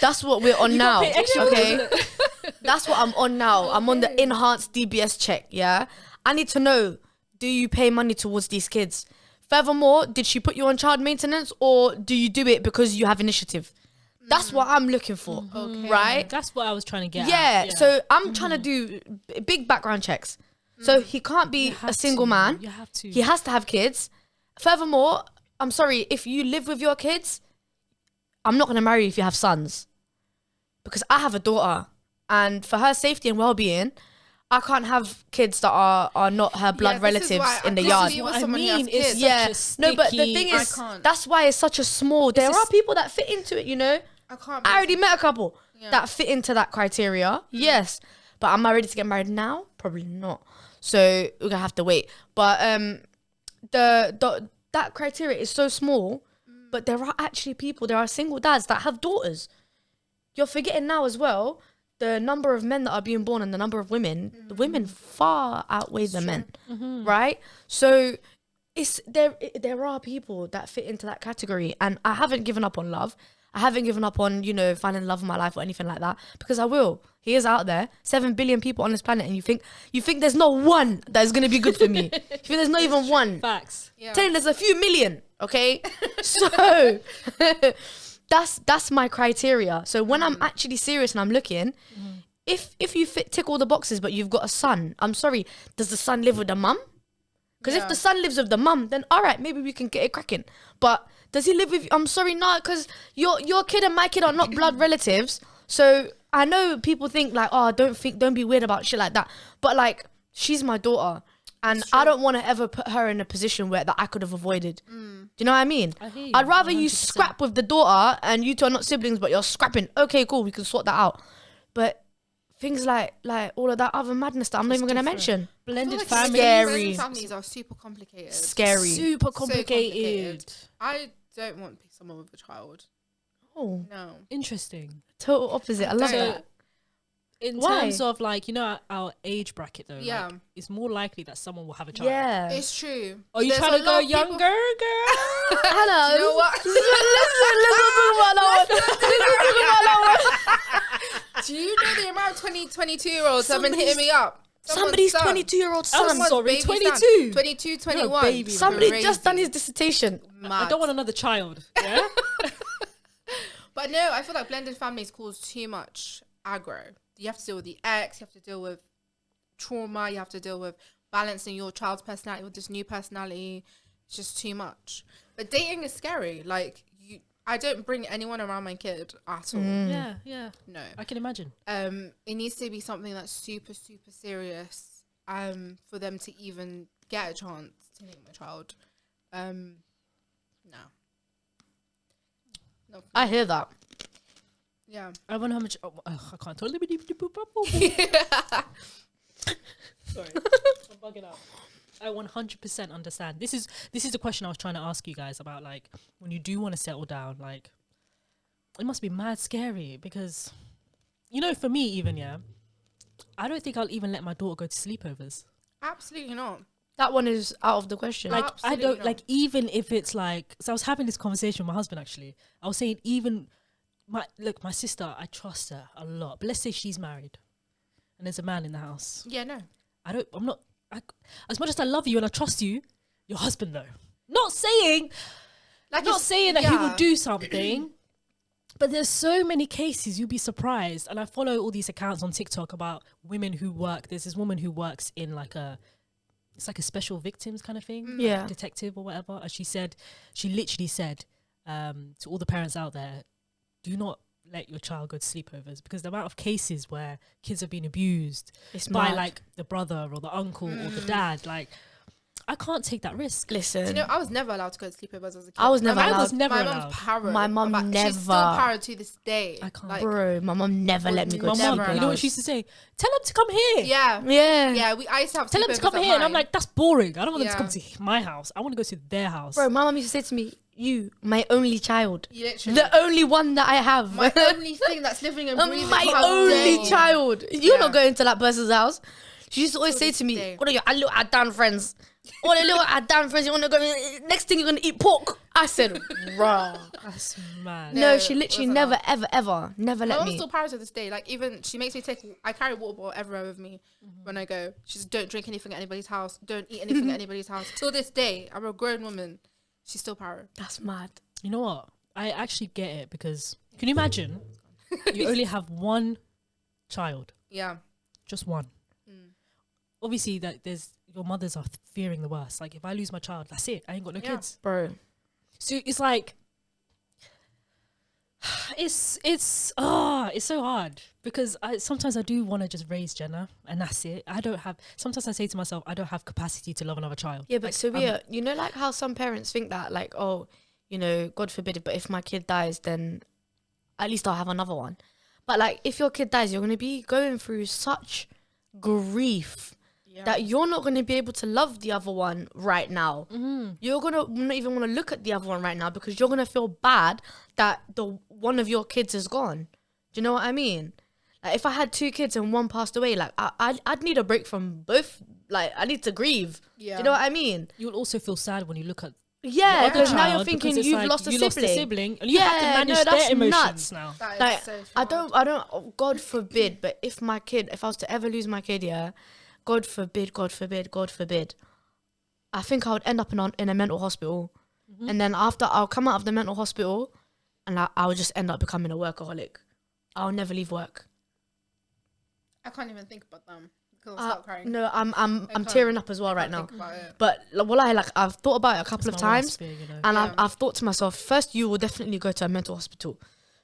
That's what we're on now. Pay extra, Okay. isn't it? That's what I'm on now. I'm on the enhanced DBS check, yeah? I need to know, do you pay money towards these kids? Furthermore, did she put you on child maintenance or do you do it because you have initiative? That's what I'm looking for, Okay. right? That's what I was trying to get Yeah, at. so I'm trying to do big background checks. So he can't be a single man. You have to. He has to have kids. Furthermore, I'm sorry, if you live with your kids, I'm not going to marry you if you have sons. Because I have a daughter. And for her safety and well-being, I can't have kids that are not her blood this is relatives why in the I yard. can't be with What I someone who mean has is kids. such Yeah, a no, but the sticky- thing I is, can't. that's why it's such a small. There are people that fit into it, you know. I can't. Be I already met a couple Yeah. that fit into that criteria. Yes, but am I ready to get married now? Probably not. So we're gonna have to wait. But that criteria is so small. But there are actually people. There are single dads that have daughters. You're forgetting now as well. the number of men that are being born and the number of women, the women far outweigh the men, right? So there are people that fit into that category, and I haven't given up on love. I haven't given up on, you know, finding love in my life or anything like that, because I will. He is out there, 7 billion people on this planet, and you think there's not one that is going to be good for me. You think there's not even one. Facts. Yeah. Tell him there's a few million, okay? So that's my criteria. So when I'm actually serious and I'm looking, if you tick all the boxes but you've got a son, I'm sorry, does the son live with the mum? Because if the son lives with the mum, then all right, maybe we can get it cracking. But does he live with you? I'm sorry, no, because your kid and my kid are not blood relatives. So I know people think like, oh, don't be weird about shit like that. But like, she's my daughter, and I don't want to ever put her in a position where that I could have avoided. Do you know what I mean? I hear you, I'd rather you 100%. scrap with the daughter, and you two are not siblings, but you're scrapping. Okay, cool, we can sort that out. But things like all of that other madness that I'm not even going to mention. Blended like families. Scary. blended families are super complicated. Scary. Super So complicated. I don't want someone with a child. Oh, No. Interesting. total opposite. I love So, that. in Why? terms of like, you know, our age bracket though, Yeah. like, it's more likely that someone will have a child. Yeah. It's true. Are you There's trying a to go lot of people- younger, girl? Hello. You know what? Do you know the amount of 22-year-olds that have been hitting me up? Somebody's son. 22-year-old I'm son. sorry, baby 22. son. 22, You're a 21. baby, Somebody Crazy. just done his dissertation. Mad. I don't want another child. Yeah. But no, I feel like blended families cause too much aggro. You have to deal with the ex, you have to deal with trauma, you have to deal with balancing your child's personality with this new personality. It's just too much. But dating is scary. Like, I don't bring anyone around my kid at all. Yeah, yeah. No. I can imagine. It needs to be something that's super, super serious for them to even get a chance to meet my child. No. No. I hear that. Yeah. I wonder how much. Oh, I can't totally. Sorry, I'm bugging out. I 100% understand. This is the question I was trying to ask you guys about. Like, when you do want to settle down, like, it must be mad scary because, you know, for me even, yeah, I don't think I'll even let my daughter go to sleepovers. Absolutely not. That one is out of the question. Like, Absolutely I don't not. like, even if it's like, so I was having this conversation with my husband actually. I was saying even my sister, I trust her a lot, but let's say she's married and there's a man in the house. Yeah, no. As much as I love you and I trust you, your husband though. Not saying Like, not it's- saying that he yeah. would do something, but there's so many cases you'll be surprised. And I follow all these accounts on TikTok about women who work. There's this woman who works in it's like a special victims kind of thing, Yeah. detective or whatever. And she literally said to all the parents out there, do not let your child go to sleepovers, because the amount of cases where kids have been abused It's by mad. like the brother or the uncle or the dad, like, I can't take that risk. Listen, Do you know, I was never allowed to go to sleepovers as a kid. I was never My mum allowed. was never my allowed. mum's parrot. My mum about- She's still never. parrot to this day. I can't. Like, bro, my mum never let me go My to Never mum, sleepovers. you know what she used to say? Tell them to come here. yeah. Yeah. Yeah, I used to have Tell them to sleepovers come at here. And I'm mine. like, that's boring. I don't want them to Yeah. come to my house. I want to go to their house. Bro, my mum used to say to me, you, my only child. Literally. The only one that I have. My only thing that's living and breathing. my How only dare you. child. You're Yeah. not going to that person's house. She used to always To say this to me, day. what are your little Adan friends? All the little Adan friends, you want to go, next thing you're going to eat pork. I said, raw. That's mad. No, No, it she literally wasn't never, that. ever, never My let mum's me. still parrot to this day. Like, even she makes me I carry a water bottle everywhere with me when I go. She says, don't drink anything at anybody's house. Don't eat anything at anybody's house. Till this day, I'm a grown woman. She's still parrot. That's mad. You know what? I actually get it, because can you imagine you only have one child, Yeah. just one. Obviously, that your mothers are fearing the worst. Like, if I lose my child, that's it. I ain't got no Yeah. kids. Bro. So it's like, it's so hard, because sometimes I do want to just raise Jenna and that's it. Sometimes I say to myself, I don't have capacity to love another child. Yeah, but Like, Sabia, you know, like how some parents think that, like, oh, you know, God forbid it, but if my kid dies, then at least I'll have another one. But like, if your kid dies, you're going to be going through such grief that you're not going to be able to love the other one right now. You're going to not even want to look at the other one right now, because you're going to feel bad that the one of your kids is gone. Do you know what I mean? Like if I had 2 kids and one passed away, like I'd need a break from both. Like I need to grieve. Yeah. Do you know what I mean? You'll also feel sad when you look at Yeah, your other because now you're child, thinking because it's you've like lost a you sibling. lost a sibling, and you have to Yeah, manage no, that's their emotions nuts. now. That is Like so I hard. don't oh, God forbid, but if I was to ever lose my kid, yeah, God forbid, I think I would end up in a mental hospital, and then after I'll come out of the mental hospital, and I would just end up becoming a workaholic. I'll never leave work. I can't even think about them. Because I'll start crying. No, I'm can't- tearing up as well right Can't now. think about it. But I've thought about it a couple of It's my worst times, fear, you know. and Yeah. I've thought to myself, first you will definitely go to a mental hospital,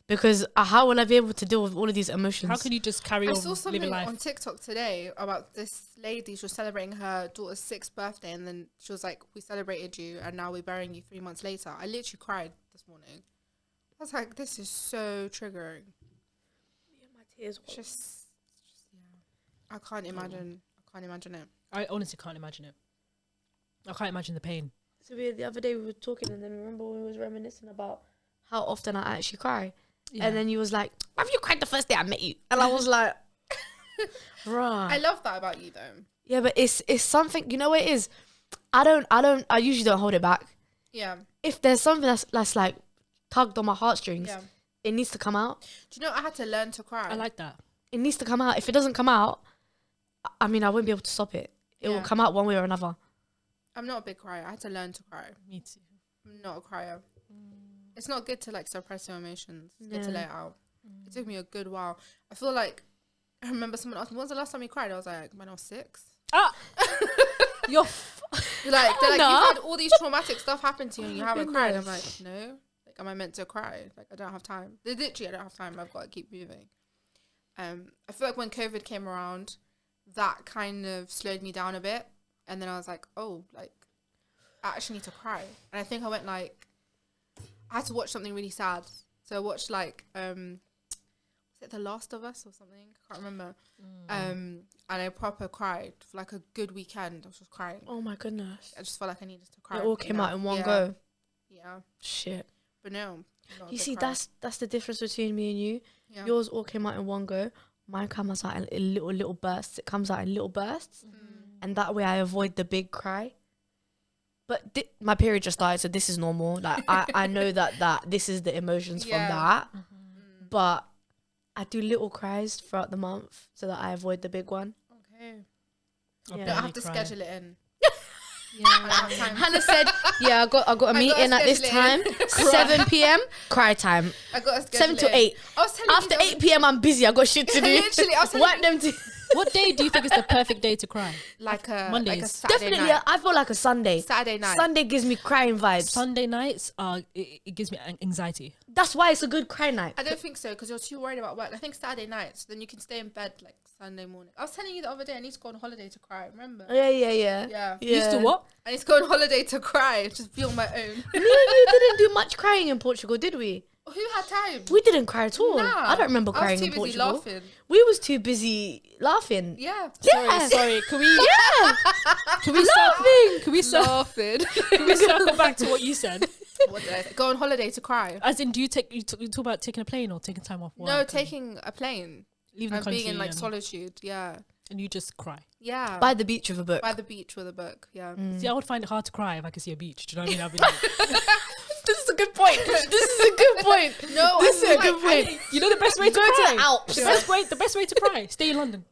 because how will I be able to deal with all of these emotions? How can you just carry I on saw living something life? on TikTok today about this lady. She was celebrating her daughter's 6th birthday, and then she was like, "We celebrated you, and now we're burying you 3 months later." I literally cried this morning. I was like, "This is so triggering." My tears. Just yeah. I can't imagine. I can't imagine it. I honestly can't imagine it. I can't imagine the pain. So the other day we were talking, and then remember we was reminiscing about how often I actually cry, Yeah. and then you was like, "Have you cried the first day I met you?" And I was like, "Bruh." I love that about you, though. Yeah, but it's something. You know what it is? I usually don't hold it back. Yeah, If there's something that's like tugged on my heartstrings, yeah. it needs to come out. Do you know I had to learn to cry? I like that. It needs to come out. If it doesn't come out, I mean, I won't be able to stop it. It will Yeah. come out one way or another. I'm not a big crier. I had to learn to cry. Me too. I'm not a crier. It's not good to like suppress your emotions. It's good to Yeah. let it out. It took me a good while. I feel like I remember someone asked me, "When's the last time you cried?" I was like, "When I was 6." Ah, you're They're like, No. "You've had all these traumatic stuff happen to you and you haven't cried." I'm like, "No. Like, am I meant to cry? Like, I don't have time. Literally, I don't have time. I've got to keep moving." I feel like when COVID came around, that kind of slowed me down a bit, and then I was like, "Oh, like, I actually need to cry." And I think I went like, I had to watch something really sad. So I watched like, was it The Last of Us or something? I can't remember. And I proper cried for like a good weekend. I was just crying. Oh my goodness! I just felt like I needed to cry. It all you came know? out in one Yeah. go. Yeah, Shit. but no. I'm not a You big see, crier. that's the difference between me and you. Yeah. Yours all came out in one go. Mine comes out in little bursts. It comes out in little bursts, and that way I avoid the big cry. But my period just started, so this is normal. Like I know that this is the emotions from Yeah. that. But I do little cries throughout the month so that I avoid the big one. Okay. I Yeah. But I barely have to cry. schedule it in. I Yeah. don't have time. Hannah said, "Yeah, I got a gotta meeting at this time, schedule 7 p.m. Cry time, I got to schedule 7 to it in. 8. I was telling After you 8 p.m. I'm busy. I got shit to do. Literally, I was telling Wipe them to What day do you think is the perfect day to cry? like a Mondays. Saturday definitely. night. I feel like a Sunday. Saturday night. Sunday gives me crying vibes. Sunday nights, it gives me anxiety. That's why it's a good cry night. I don't think so because you're too worried about work. I think Saturday nights, then you can stay in bed like Sunday morning. I was telling you the other day I need to go on holiday to cry. Remember? Yeah. Yeah. You used to what? I need to go on holiday to cry. Just be on my own. Me and you didn't do much crying in Portugal, did we? Who had time? We didn't cry at all. Nah. I don't remember I crying was too in busy Portugal. laughing. We was too busy laughing. Yeah. Yeah. Sorry. Can we? Yeah. Can we Laughing. Can we Laughing. Can we circle back to what you said? What did I say? Go on holiday to cry. As in, do you you talk about taking a plane or taking time off work? No, and taking a plane leaving the and country being in like and, solitude. Yeah. and you just cry. Yeah. By the beach with a book. By the beach with a book. Yeah. See, I would find it hard to cry if I could see a beach. Do you know what I mean? I'd be like, This is a good point. This is a good point. No, This I is a feel good like point. you know the best way to Go cry. to the Alps. The best way to cry. Stay in London.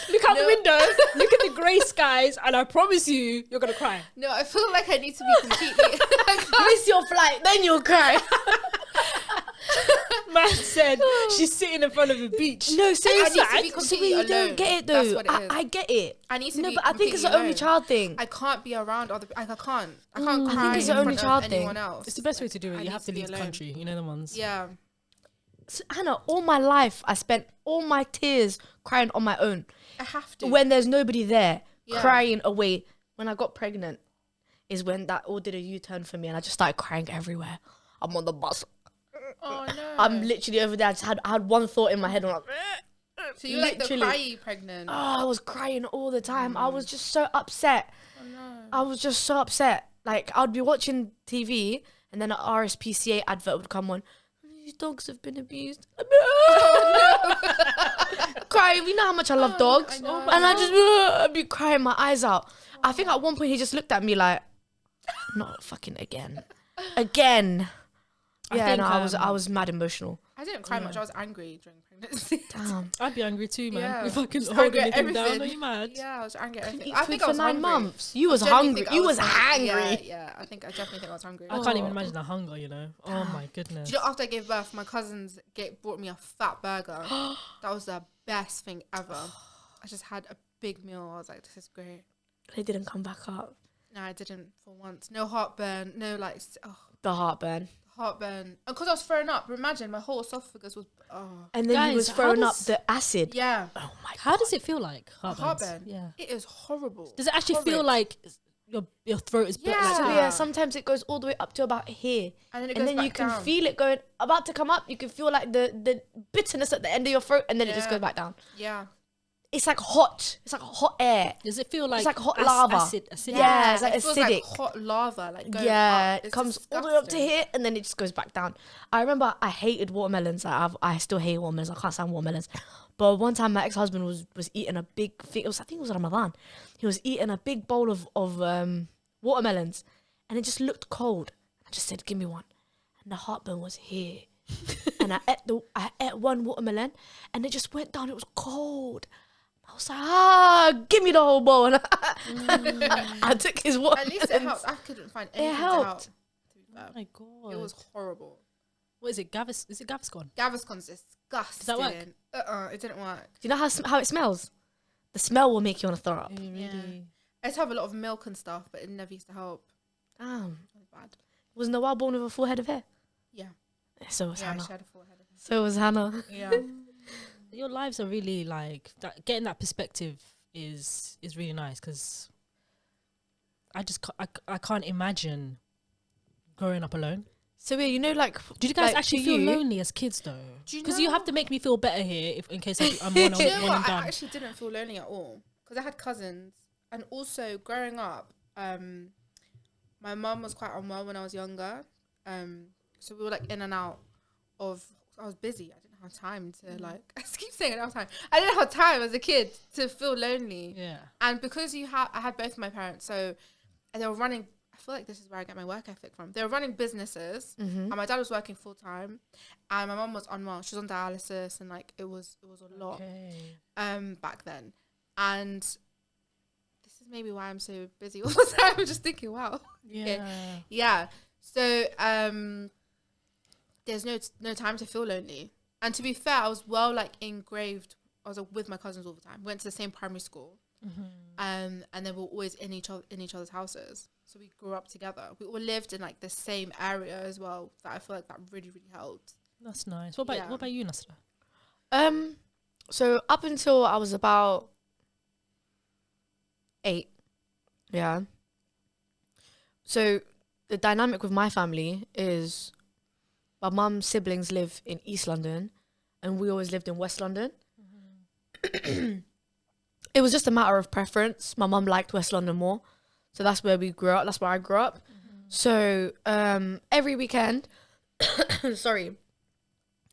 Look out the window. Look at the grey skies, and I promise you, you're gonna cry. No, I feel like I need to be completely. Miss your flight, then you'll cry. Man said she's sitting in front of the beach. No, seriously, I need to be completely you alone. don't get it though. That's what it is. I get it. I need to No, be but I think it's an completely only alone. child thing. I can't be around other. I can't. I can't I cry think it's in the only front child of thing. anyone else. It's the best way to do I it. You need have to to be leave the alone. country. You know the ones. Yeah. So, Hannah, all my life I spent all my tears crying on my own I have to. when there's nobody there, Yeah. crying away. When I got pregnant, is when that all did a U-turn for me, and I just started crying everywhere. I'm on the bus. Oh no. I'm literally over there. I had one thought in my head. I'm like, So you're like the literally. cryy pregnant. oh, I was crying all the time. I was just so upset. Oh no. I was just so upset. Like I'd be watching TV, and then an RSPCA advert would come on. these dogs have been abused. Crying. You know how much I love dogs. I just I'd be crying my eyes out. I think at one point he just looked at me like, not fucking again. I was mad emotional. I didn't cry much. I was angry during pregnancy. Damn. I'd be angry too, man. Yeah. If I couldn't Just hold angry at anything down, everything. are you mad? Yeah, I was angry at everything. I think for 9 months. You was hungry. You was hangry. Yeah, I definitely think I was hungry. I can't even imagine the hunger, you know. Oh my goodness. Do you know, after I gave birth, my cousins brought me a fat burger. That was the best thing ever. I just had a big meal. I was like, this is great. They didn't come back up. No, I didn't for once. No heartburn. No, like, The heartburn. heartburn. And because I was throwing up, imagine my whole esophagus was, And then Guys, he was how throwing does- up the acid. yeah. Oh my god. How does it feel like? Heartburn. Yeah. It is horrible. Does it actually feel Horrid. like your throat is Yeah. like So Ah. yeah, sometimes it goes all the way up to about here. And then it And goes then back you can down. feel it going about to come up. You can feel like the bitterness at the end of your throat, and then it just Yeah. goes back down. Yeah. It's like hot. It's like hot air. Does it feel like like hot lava. Acidic? Yeah, it's like it feels acidic. like hot lava. Like going Yeah, up. it It's comes all the way up to disgusting. here, and then it just goes back down. I remember I hated watermelons. I still hate watermelons. I can't stand watermelons. But one time my ex-husband was eating a big thing. I think it was Ramadan. He was eating a big bowl of watermelons, and it just looked cold. I just said, "Give me one," and the heartburn was here. And I ate one watermelon, and it just went down. It was cold. I was like, give me the whole bowl. And I took his watermelon. At least it helped. I couldn't find anything to helped. help. To be fair. Oh my god. It was horrible. What is it? Is it Gaviscon? Gaviscon's disgusting. Does that work? It didn't work. Do you know how it smells? The smell will make you want to throw up. Really? I used to have a lot of milk and stuff, but it never used to help. Damn. It was bad. Was Noelle born with a full head of hair? Yeah. So was Yeah, Hannah. she had a full head of hair. So was Hannah. Yeah. Your lives are really like that, getting that perspective is really nice, because I can't imagine growing up alone. So yeah, you know, like, Did you guys like, actually to feel you- lonely as kids though? Do you Because you know- have to make me feel better here, in case I'm Do one you know and what? I done. actually didn't feel lonely at all because I had cousins, and also growing up, my mum was quite unwell when I was younger, so we were like in and out of. I was busy. I didn't have time to like. I just keep saying I didn't have time. I didn't have time as a kid to feel lonely. Yeah. And because I had both my parents, so and they were running. I feel like this is where I get my work ethic from. They were running businesses, and my dad was working full time, and my mum was unwell. She was on dialysis, and like it was a lot back then. And this is maybe why I'm so busy all the time. I'm just thinking, wow. Yeah. Yeah. So there's no time to feel lonely. And to be fair, I was well like engraved. I was with my cousins all the time. Went to the same primary school. And then we were always in each other's houses. So we grew up together. We all lived in like the same area as well. That I feel like that really, really helped. That's nice. What about you, Nasra? So up until I was about 8, yeah. So the dynamic with my family is my mum's siblings live in East London, and we always lived in West London. It was just a matter of preference. My mum liked West London more, so that's where we grew up. That's where I grew up. So every weekend,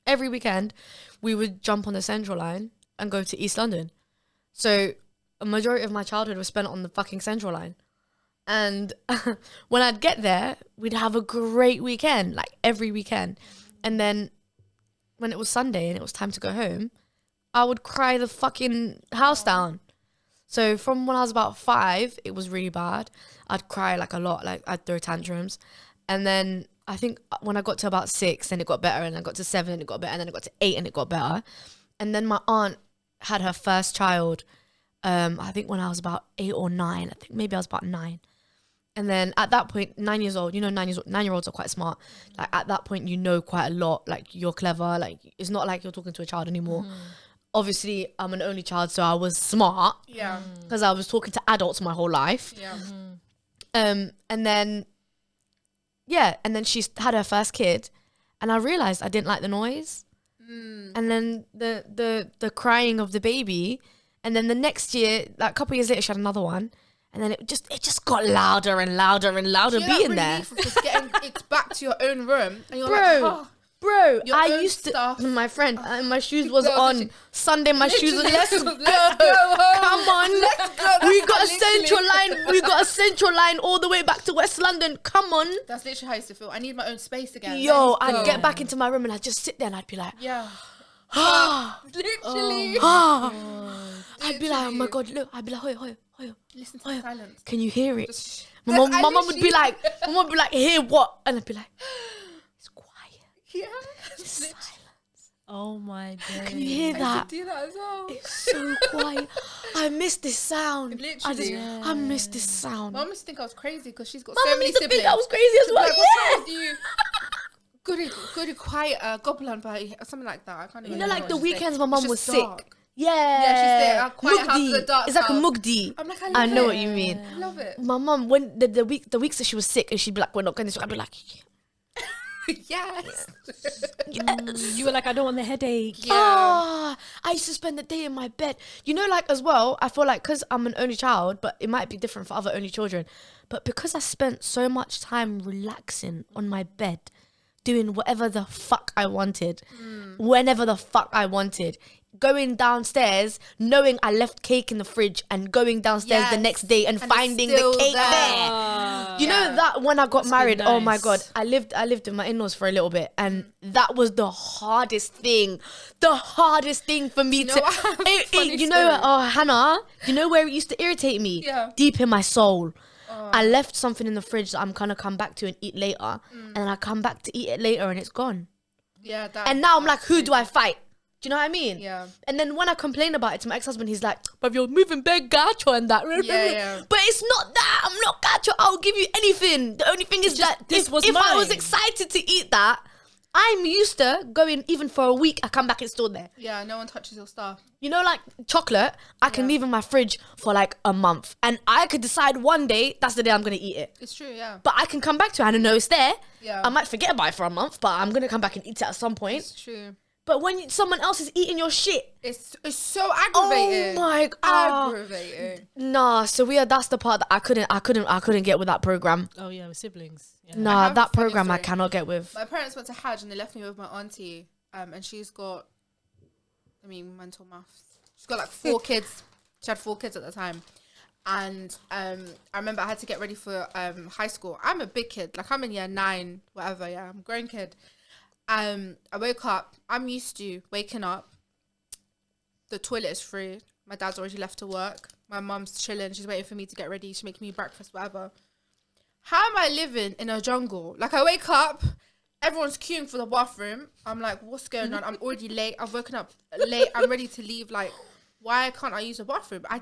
every weekend, we would jump on the Central Line and go to East London. So a majority of my childhood was spent on the fucking Central Line. And when I'd get there, we'd have a great weekend, like every weekend. And then when it was Sunday and it was time to go home, I would cry the fucking house down. So from when I was about 5, it was really bad. I'd cry like a lot, like I'd throw tantrums. And then I think when I got to about 6, then it got better. And I got to 7 and it got better. And then it got to 8 and it got better. And then my aunt had her first child, I think when I was about 8 or 9. I think maybe I was about 9. And then at that point, 9 years old, you know, 9-year-olds are quite smart. Like at that point, you know quite a lot. Like you're clever. Like it's not like you're talking to a child anymore. Obviously, I'm an only child, so I was smart. Yeah. Because I was talking to adults my whole life. Yeah. And then, yeah, and then she had her first kid, and I realized I didn't like the noise. And then the crying of the baby, and then the next year, like a couple of years later, she had another one, and then it just got louder and louder and louder You know that being relief there. of just getting it back to your own room, and you're Bro, like, oh, Bro, Your I own used stuff. to. My friend, my shoes was Girls, on literally- Sunday. My shoes was let's go. Let's go home. Come on, Let's go. we That's got a literally- central line. We got a central line all the way back to West London. Come on, That's literally how I used to feel. I need my own space again. yo, Let me I'd go. get back into my room and I'd just sit there and I'd be like, Yeah. Literally. I'd be like, oh my god, look. I'd be like, hoy. Listen to the silence. Can you hear it? Just- My mom, I my mom would be literally- like, hear what? And I'd be like, it's quiet. Yeah. Silence. Oh my god. Can you hear I that? used to do that as well. It's so quiet. I miss this sound. Literally. I miss this sound. Mum used to think I was crazy because she's got My so mum many used to siblings. think I was crazy as well. Like, what's Yeah. wrong with you? Goody, quiet, goblin, but something like that. I can't even You know, like what the she said. weekends, my It's mum just was dark. sick. Yeah. Yeah, she said, quiet house is a Mugdi. dark It's like a house. mugdi. I'm like, I know love what it. you mean. I love it. My mum, when the weeks that she was sick, and she'd be like, "We're not going this way," I'd be like, Yes. You were like, I don't want the headache. Yeah. I used to spend the day in my bed. You know, like as well, I feel like because I'm an only child, but it might be different for other only children. But because I spent so much time relaxing on my bed, doing whatever the fuck I wanted, whenever the fuck I wanted, going downstairs, knowing I left cake in the fridge, and going downstairs the Yes. next day and And it's finding the still cake there. there. You know Yeah. that when I got Must be married, oh my nice. god, I lived with my in-laws for a little bit, and that was the hardest thing for me know to. what? Funny You know, story. oh Hannah, you know where it used to irritate me? Yeah. Deep in my soul. I left something in the fridge that I'm gonna come back to and eat later, and I come back to eat it later and it's gone. Yeah. That, And now I'm like, who do I fight? Do you know what I mean? Yeah. And then when I complain about it to my ex-husband, he's like, but you're moving big gacho and that. Yeah. But it's not that. I'm not gacho. I'll give you anything. The only thing is that this was if I was mine. excited to eat that, I'm used to going even for a week. I come back, it's still there. Yeah. No one touches your stuff. You know, like chocolate, I can leave in my fridge for like a month. And I could decide one day, that's the day I'm going to eat it. It's true. Yeah. But I can come back to it and I know it's there. Yeah. I might forget about it for a month, but I'm going to come back and eat it at some point. It's true. But when someone else is eating your shit, It's so aggravating. oh my god, Aggravating. nah. So that's the part that I couldn't get with that program. Oh yeah, with siblings. Yeah. Nah, have a that funny program I story. cannot get with. My parents went to Hajj and they left me with my auntie. And she's got, mental maths. She's got like 4 kids. She had 4 kids at the time. And I remember I had to get ready for high school. I'm a big kid. Like I'm in year 9, whatever. Yeah, I'm a grown kid. I woke up. I'm used to waking up. The toilet is free. My dad's already left to work. My mum's chilling. She's waiting for me to get ready. She's making me breakfast, whatever. How am I living in a jungle? Like I wake up, everyone's queuing for the bathroom. I'm like, what's going on? I'm already late. I've woken up late. I'm ready to leave. Like, why can't I use the bathroom? I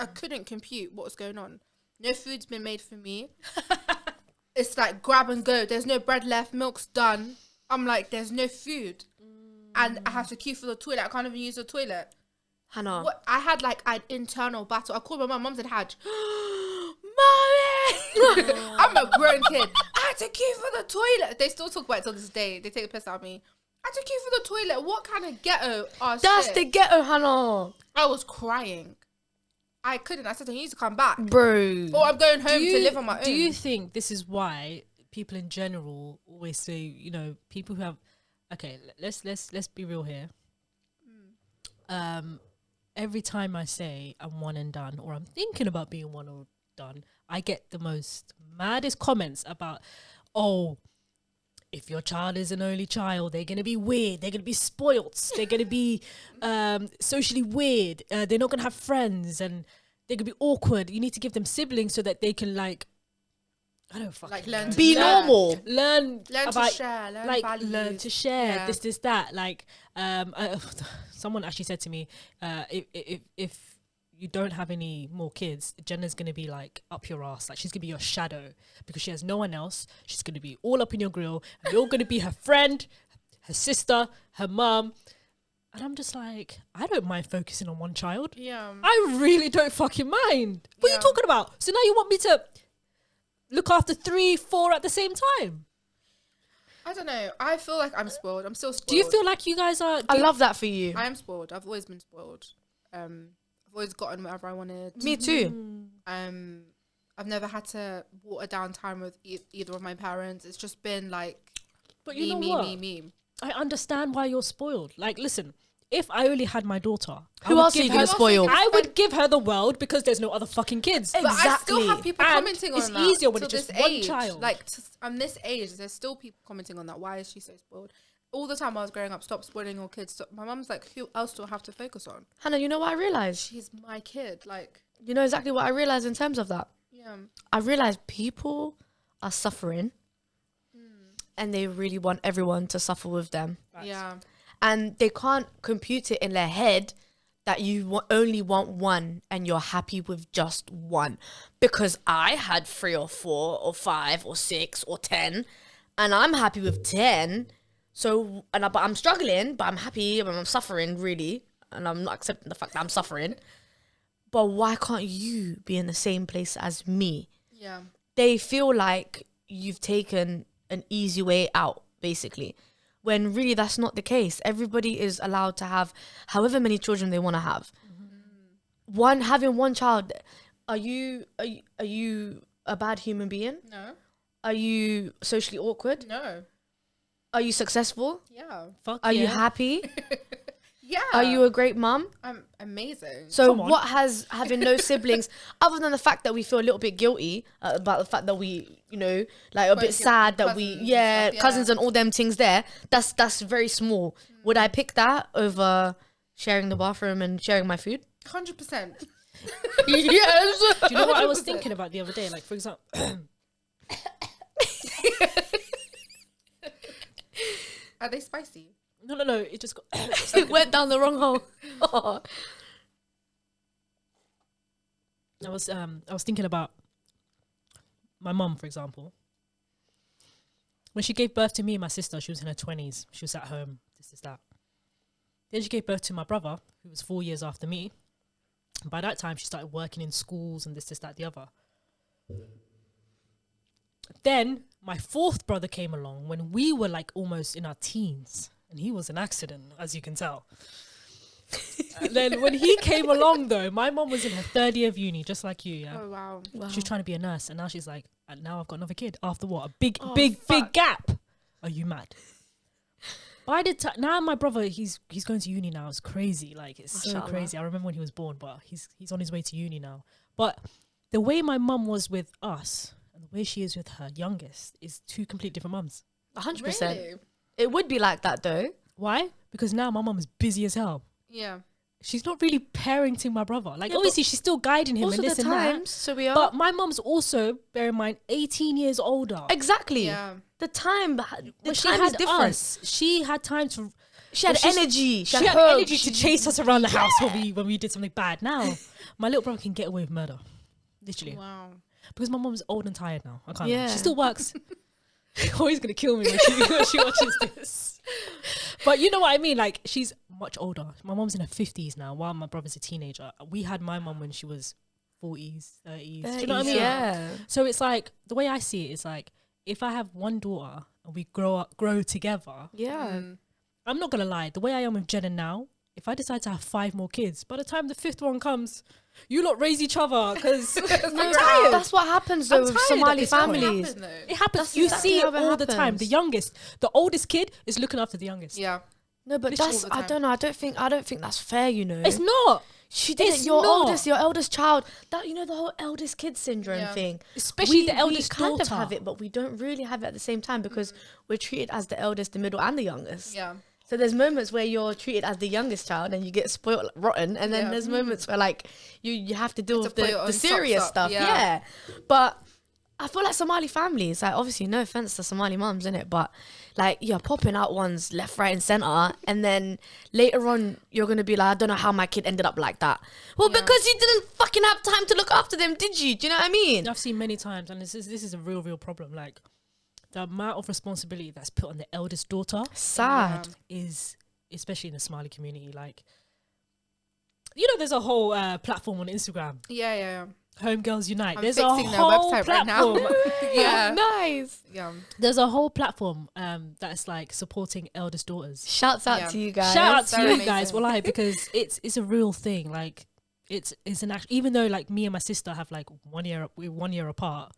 couldn't compute what was going on. No food's been made for me. It's like grab and go. There's no bread left. Milk's done. I'm like, there's no food. And I have to queue for the toilet. I can't even use the toilet. Hannah, What I had like an internal battle. I called my mum. Mum said, Hajj. Mommy! I'm a grown kid. I had to queue for the toilet. They still talk about it till this day. They take the piss out of me. I had to queue for the toilet. What kind of ghetto ass that's shit? the ghetto, Hannah, I was crying. I couldn't. I said, you need to come back. bro. Or I'm going home to live on my own. Do you think this is why people in general always say, you know, people who have, okay, let's be real here. Every time I say I'm one and done, or I'm thinking about being one or done, I get the most maddest comments about, oh, if your child is an only child, they're going to be weird. They're going to be spoilt. They're going to be socially weird. They're not going to have friends and they're going to be awkward. You need to give them siblings so that they can like, I don't fucking Like, learn know. to Be share. normal. Learn Learn about, to share. Learn like values. learn to share Yeah. this that like someone actually said to me if you don't have any more kids, Jenna's gonna be like up your ass, like she's gonna be your shadow because she has no one else. She's gonna be all up in your grill and you're gonna be her friend, her sister, her mum. And I'm just like, I don't mind focusing on one child. Yeah. I really don't fucking mind. What are Yeah. you talking about? So now you want me to look after 3, 4 at the same time? I don't know. I feel like I'm spoiled. I'm still spoiled. Do you feel like you guys are? I love that for you. I am spoiled. I've always been spoiled. I've always gotten whatever I wanted. Me too. I've never had to water down time with either of my parents. It's just been like But you me, know me, what? me, me. I understand why you're spoiled. Like, listen, if I only had my daughter, Who else are you gonna spoil? I would give her the world because there's no other fucking kids. But I still have people And commenting on it's that. easier when till it's just this one age. child. Like, I'm this age, there's still people commenting on that. Why is she so spoiled? All the time I was growing up, stop spoiling your kids. Stop. My mum's like, who else do I have to focus on? Hannah, you know what I realized? She's my kid. Like, You know exactly what I realized in terms of that? yeah. I realized people are suffering and they really want everyone to suffer with them. Yeah. And they can't compute it in their head that you only want one and you're happy with just one. Because I had 3 or 4 or 5 or 6 or 10 and I'm happy with 10. So, but I'm struggling, but I'm happy and I'm suffering really. And I'm not accepting the fact that I'm suffering. But why can't you be in the same place as me? Yeah. They feel like you've taken an easy way out, basically. When really that's not the case. Everybody is allowed to have however many children they want to have. Having one child. Are you a bad human being? No. Are you socially awkward? No. Are you successful? Yeah. Fuck Are you yeah. happy? Yeah. Are you a great mum? I'm amazing. So Come on. what has having no siblings, other than the fact that we feel a little bit guilty about the fact that we, you know, like a bit sad that we, cousins and stuff, yeah. cousins and all them things there, that's very small. Would I pick that over sharing the bathroom and sharing my food? 100%. Yes. Do you know what I was 100%. thinking about the other day? Like, for example, Are they spicy? no, it just got. It went down the wrong hole. Oh. I was thinking about my mum, for example. When she gave birth to me and my sister, she was in her 20s. She was at home, this, that. Then she gave birth to my brother, who was 4 years after me. And by that time, she started working in schools and this, that, the other. Then my 4th brother came along when we were like almost in our teens. And he was an accident, as you can tell. And then when he came along, though, my mum was in her 3rd year of uni, just like you, yeah. Oh, wow. She was trying to be a nurse, and now she's like, and now I've got another kid. After what? A big fuck. gap. Are you mad? By the time now, my brother, he's going to uni now. It's crazy, like it's so Mashallah. crazy. I remember when he was born, but he's on his way to uni now. But the way my mum was with us and the way she is with her youngest is 2 complete different mums. 100%. Really? It would be like that though. Why? Because now my mum is busy as hell. Yeah. She's not really parenting my brother. Like, Yeah, obviously, she's still guiding him Also and this the and that. times, so we are. But my mum's also, bear in mind, 18 years older. Exactly. Yeah. The time, the When she time had is different. us, she had time to. She had she's- energy. She had hope. energy to chase us around the house when we did something bad. Now, my little brother can get away with murder, literally, Wow. because my mum's old and tired now. I can't. Yeah. She still works. Always gonna kill me when she watches this. But you know what I mean? Like, she's much older. My mum's in her 50s now, while my brother's a teenager. We had my mum when she was 40s, 30s. Do you know what I mean? Yeah. So it's like, the way I see it is like, if I have one daughter and we grow together, Yeah. Mm. I'm not gonna lie, the way I am with Jenna now, if I decide to have 5 more kids, by the time the 5th one comes, you lot raise each other because No, that's what happens though I'm with tired at Somali this point. families. Happen, though. it happens. That's You exactly see it how it all the time. happens. The youngest, the oldest kid is looking after the youngest. Yeah. No, but Literally that's all the I time. don't know. I don't think that's fair. You know, It's not, she did it's it. Your not. your eldest child. That the whole eldest kid syndrome Yeah. thing. especially the eldest we kind daughter. of have it, but we don't really have it at the same time because we're treated as the eldest, the middle, and the youngest. Yeah. So there's moments where you're treated as the youngest child and you get spoiled rotten, and then Yeah. there's moments where like you have to deal to with put your the own serious socks up, stuff. yeah. Yeah. But I feel like Somali families, like obviously no offense to Somali mums, innit? But like you're popping out ones left, right, and center, and then later on you're gonna be like, I don't know how my kid ended up like that. Well, Yeah. because you didn't fucking have time to look after them, did you? Do you know what I mean? I've seen many times, and this is a real problem. Like, the amount of responsibility that's put on the eldest daughter Sad. is, especially in the Somali community, like, you know, there's a whole platform on Instagram, Yeah. Yeah. Home Girls Unite. I'm there's a fixing their whole website right now. platform. Yeah. Nice. Yeah. There's a whole platform that's like supporting eldest daughters. Shouts out Yeah. to you guys. Shout out to They're you amazing. guys, wallahi, because it's a real thing. Like, it's an act. Even though like me and my sister have like 1 year, we're 1 year apart,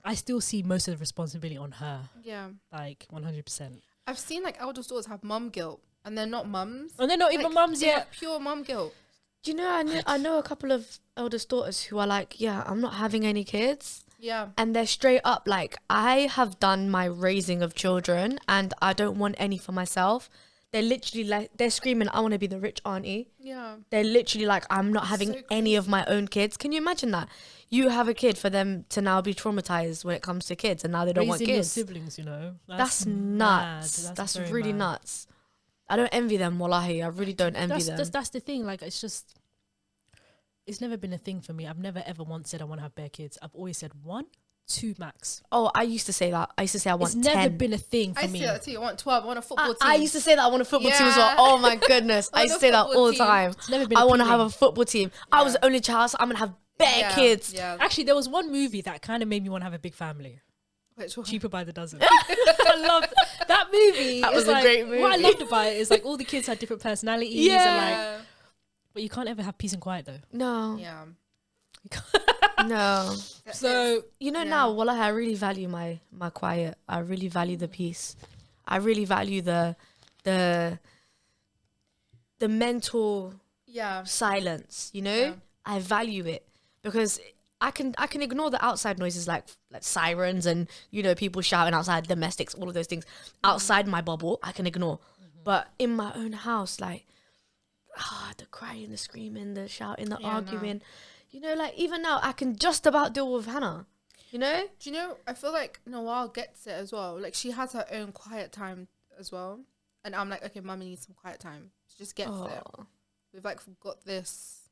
I still see most of the responsibility on her. Yeah. Like 100%. I've seen like elder daughters have mum guilt, and they're not mums. And they're not even mums They yet. have pure mum guilt. Do you know, I know a couple of eldest daughters who are like, yeah, I'm not having any kids. Yeah. And they're straight up like, I have done my raising of children and I don't want any for myself. They're literally like, they're screaming, I want to be the rich auntie. Yeah. They're literally like, I'm not having so any of my own kids. Can you imagine that? You have a kid for them to now be traumatized when it comes to kids and now they don't want Raising your kids. siblings, you know. That's mad. nuts. That's very really mad. nuts. I don't envy them, wallahi. I really don't envy them. That's the thing. Like, it's never been a thing for me. I've never ever once said I want to have bare kids. I've always said 1, 2 max. Oh, I used to say that. I used to say I want It's 10. never been a thing for I me. see that too. I want 12. I want a football team. I used to say that I want a football team as well. Yeah. Oh my goodness. I I used to want say a that football all the team. time. It's never been I want to have appealing. a football team. I was Yeah. the only child, so I'm going to have bare kids. Yeah. Actually, there was one movie that kind of made me want to have a big family. Which one? Cheaper by the dozen. I loved that movie. That It's was a like, great What I movie. loved about it is like all the kids had different personalities. And like, Yeah. but you can't ever have peace and quiet though. No. Yeah. No. So You know, Yeah. now, wallahi, I really value my quiet. I really value the peace. I really value the mental Yeah. silence, you know? Yeah. I value it because I can ignore the outside noises like sirens and, you know, people shouting outside, domestics, all of those things. Outside my bubble, I can ignore. But in my own house, like, the crying, the screaming, the shouting, the Yeah, arguing, you know, like even now I can just about deal with Hannah, you know? Do you know, I feel like Noelle gets it as well. Like, she has her own quiet time as well. And I'm like, okay, mummy needs some quiet time. She just gets it. Oh. We've, like, got this,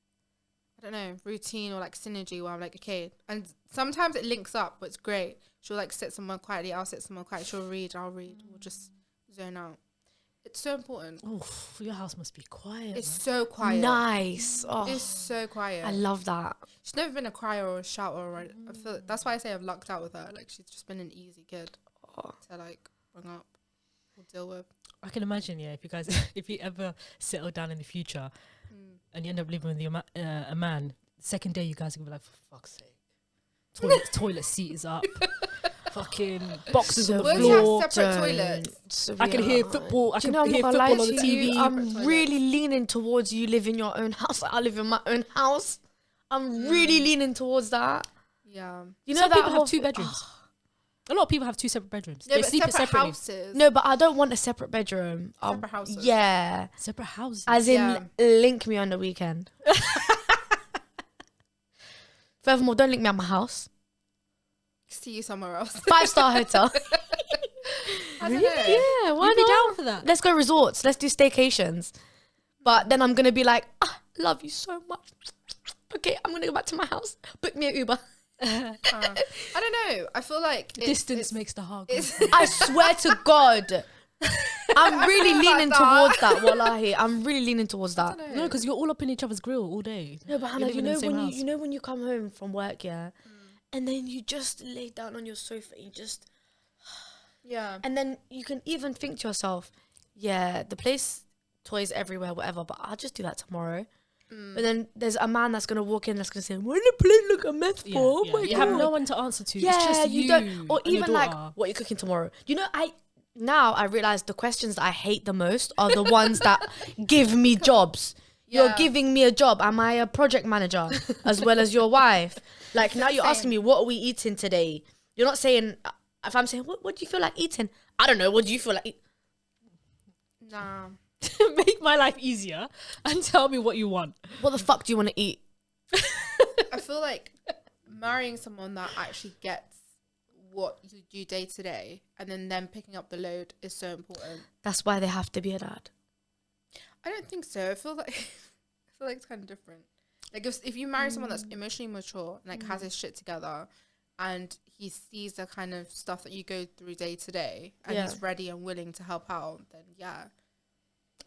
I don't know, routine or, like, synergy where I'm like, okay. And sometimes it links up, but it's great. She'll, like, sit somewhere quietly. I'll sit somewhere quiet. She'll read. I'll read. We'll just zone out. It's so important. oh, your house must be quiet. It's man. so quiet. Nice. Oh, It's so quiet. I love that. She's never been a crier or a shouter. Or I feel that's why I say I've lucked out with her. Like, she's just been an easy kid to like bring up or deal with. I can imagine, yeah, if you guys, if you ever settle down in the future and you end up living with a man, second day you guys are gonna be like, for fuck's sake, toilet seat is up, fucking boxes on the We'll floor. have separate toilets. I can hear football. I Do you can know, I'm hear not gonna football lie on the to you, TV. I'm Toilets. really leaning towards you live in your own house. Like, I live in my own house. I'm really leaning towards that. Yeah. You know Some that people whole have 2 bedrooms. A lot of people have 2 separate bedrooms. No, They but sleep separate separately. houses. No, but I don't want a separate bedroom. Separate houses. Yeah, Separate houses. as in Yeah. link me on the weekend. Furthermore, don't link me at my house. See you somewhere else. 5-star hotel. I don't know. Yeah, why You'd be not? down for that. Let's go resorts. Let's do staycations. But then I'm gonna be like, love you so much. Okay, I'm gonna go back to my house. Book me an Uber. I don't know. I feel like Distance makes the heart go. I swear to God, I'm really about leaning that. towards that. Wallahi, I'm really leaning towards that. No, because you're all up in each other's grill all day. No, but Hannah, living you in the know same when house. you know when you come home from work, yeah, and then you just lay down on your sofa, Yeah. and then you can even think to yourself, yeah, the place, toys everywhere, whatever, but I'll just do that tomorrow. But then there's a man that's gonna walk in that's gonna say, "Why did the plate look a mess for? Yeah, Oh yeah. my You have God." no one to answer to. Yeah, it's just you don't. Or and your even like, daughter. what are you cooking tomorrow? You know, I realize the questions that I hate the most are the ones that give me jobs. You're Yeah. giving me a job. Am I a project manager as well as your wife? Like now you're asking me, what are we eating today? You're not saying, if I'm saying, what do you feel like eating? I don't know. What do you feel like? Nah. make my life easier and tell me what you want. What the fuck do you want to eat? I feel like marrying someone that actually gets what you do day to day and then them picking up the load is so important. That's why they have to be a dad. I don't think so. I feel like it's kind of different. Like if you marry someone that's emotionally mature and like has his shit together and he sees the kind of stuff that you go through day to day and Yeah. he's ready and willing to help out, then yeah.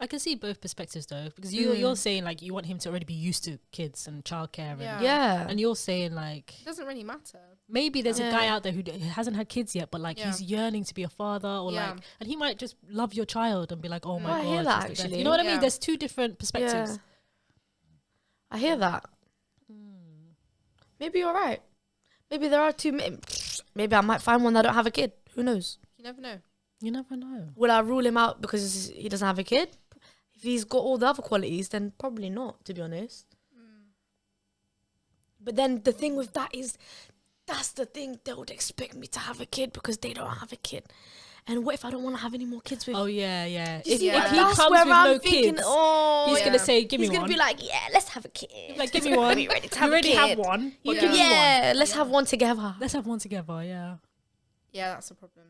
I can see both perspectives though, because you're saying like you want him to already be used to kids and childcare, Yeah. Yeah. and you're saying like It doesn't really matter. maybe there's a Yeah. guy out there who hasn't had kids yet, but like Yeah. he's yearning to be a father, or Yeah. like, and he might just love your child and be like, oh my I god, hear that, she's the best. actually. You know what I Yeah. mean? There's 2 different perspectives. Yeah. I hear that. Maybe you're right. Maybe there are 2. Maybe I might find one that don't have a kid. Who knows? You never know. You never know. Will I rule him out because he doesn't have a kid? If he's got all the other qualities, then probably not, to be honest. But then the thing with that is, that's the thing. They would expect me to have a kid because they don't have a kid. And what if I don't want to have any more kids with? Oh yeah. You see, If like, he that's comes where with I'm no thinking, kids, oh, he's gonna say, "Give me he's one." gonna be like, yeah, let's have a kid. Like, give me one. Are you ready to You have a already kid? have one. But Yeah. give me one. Yeah, let's have one together. Let's have one together. Yeah. Yeah, that's a problem.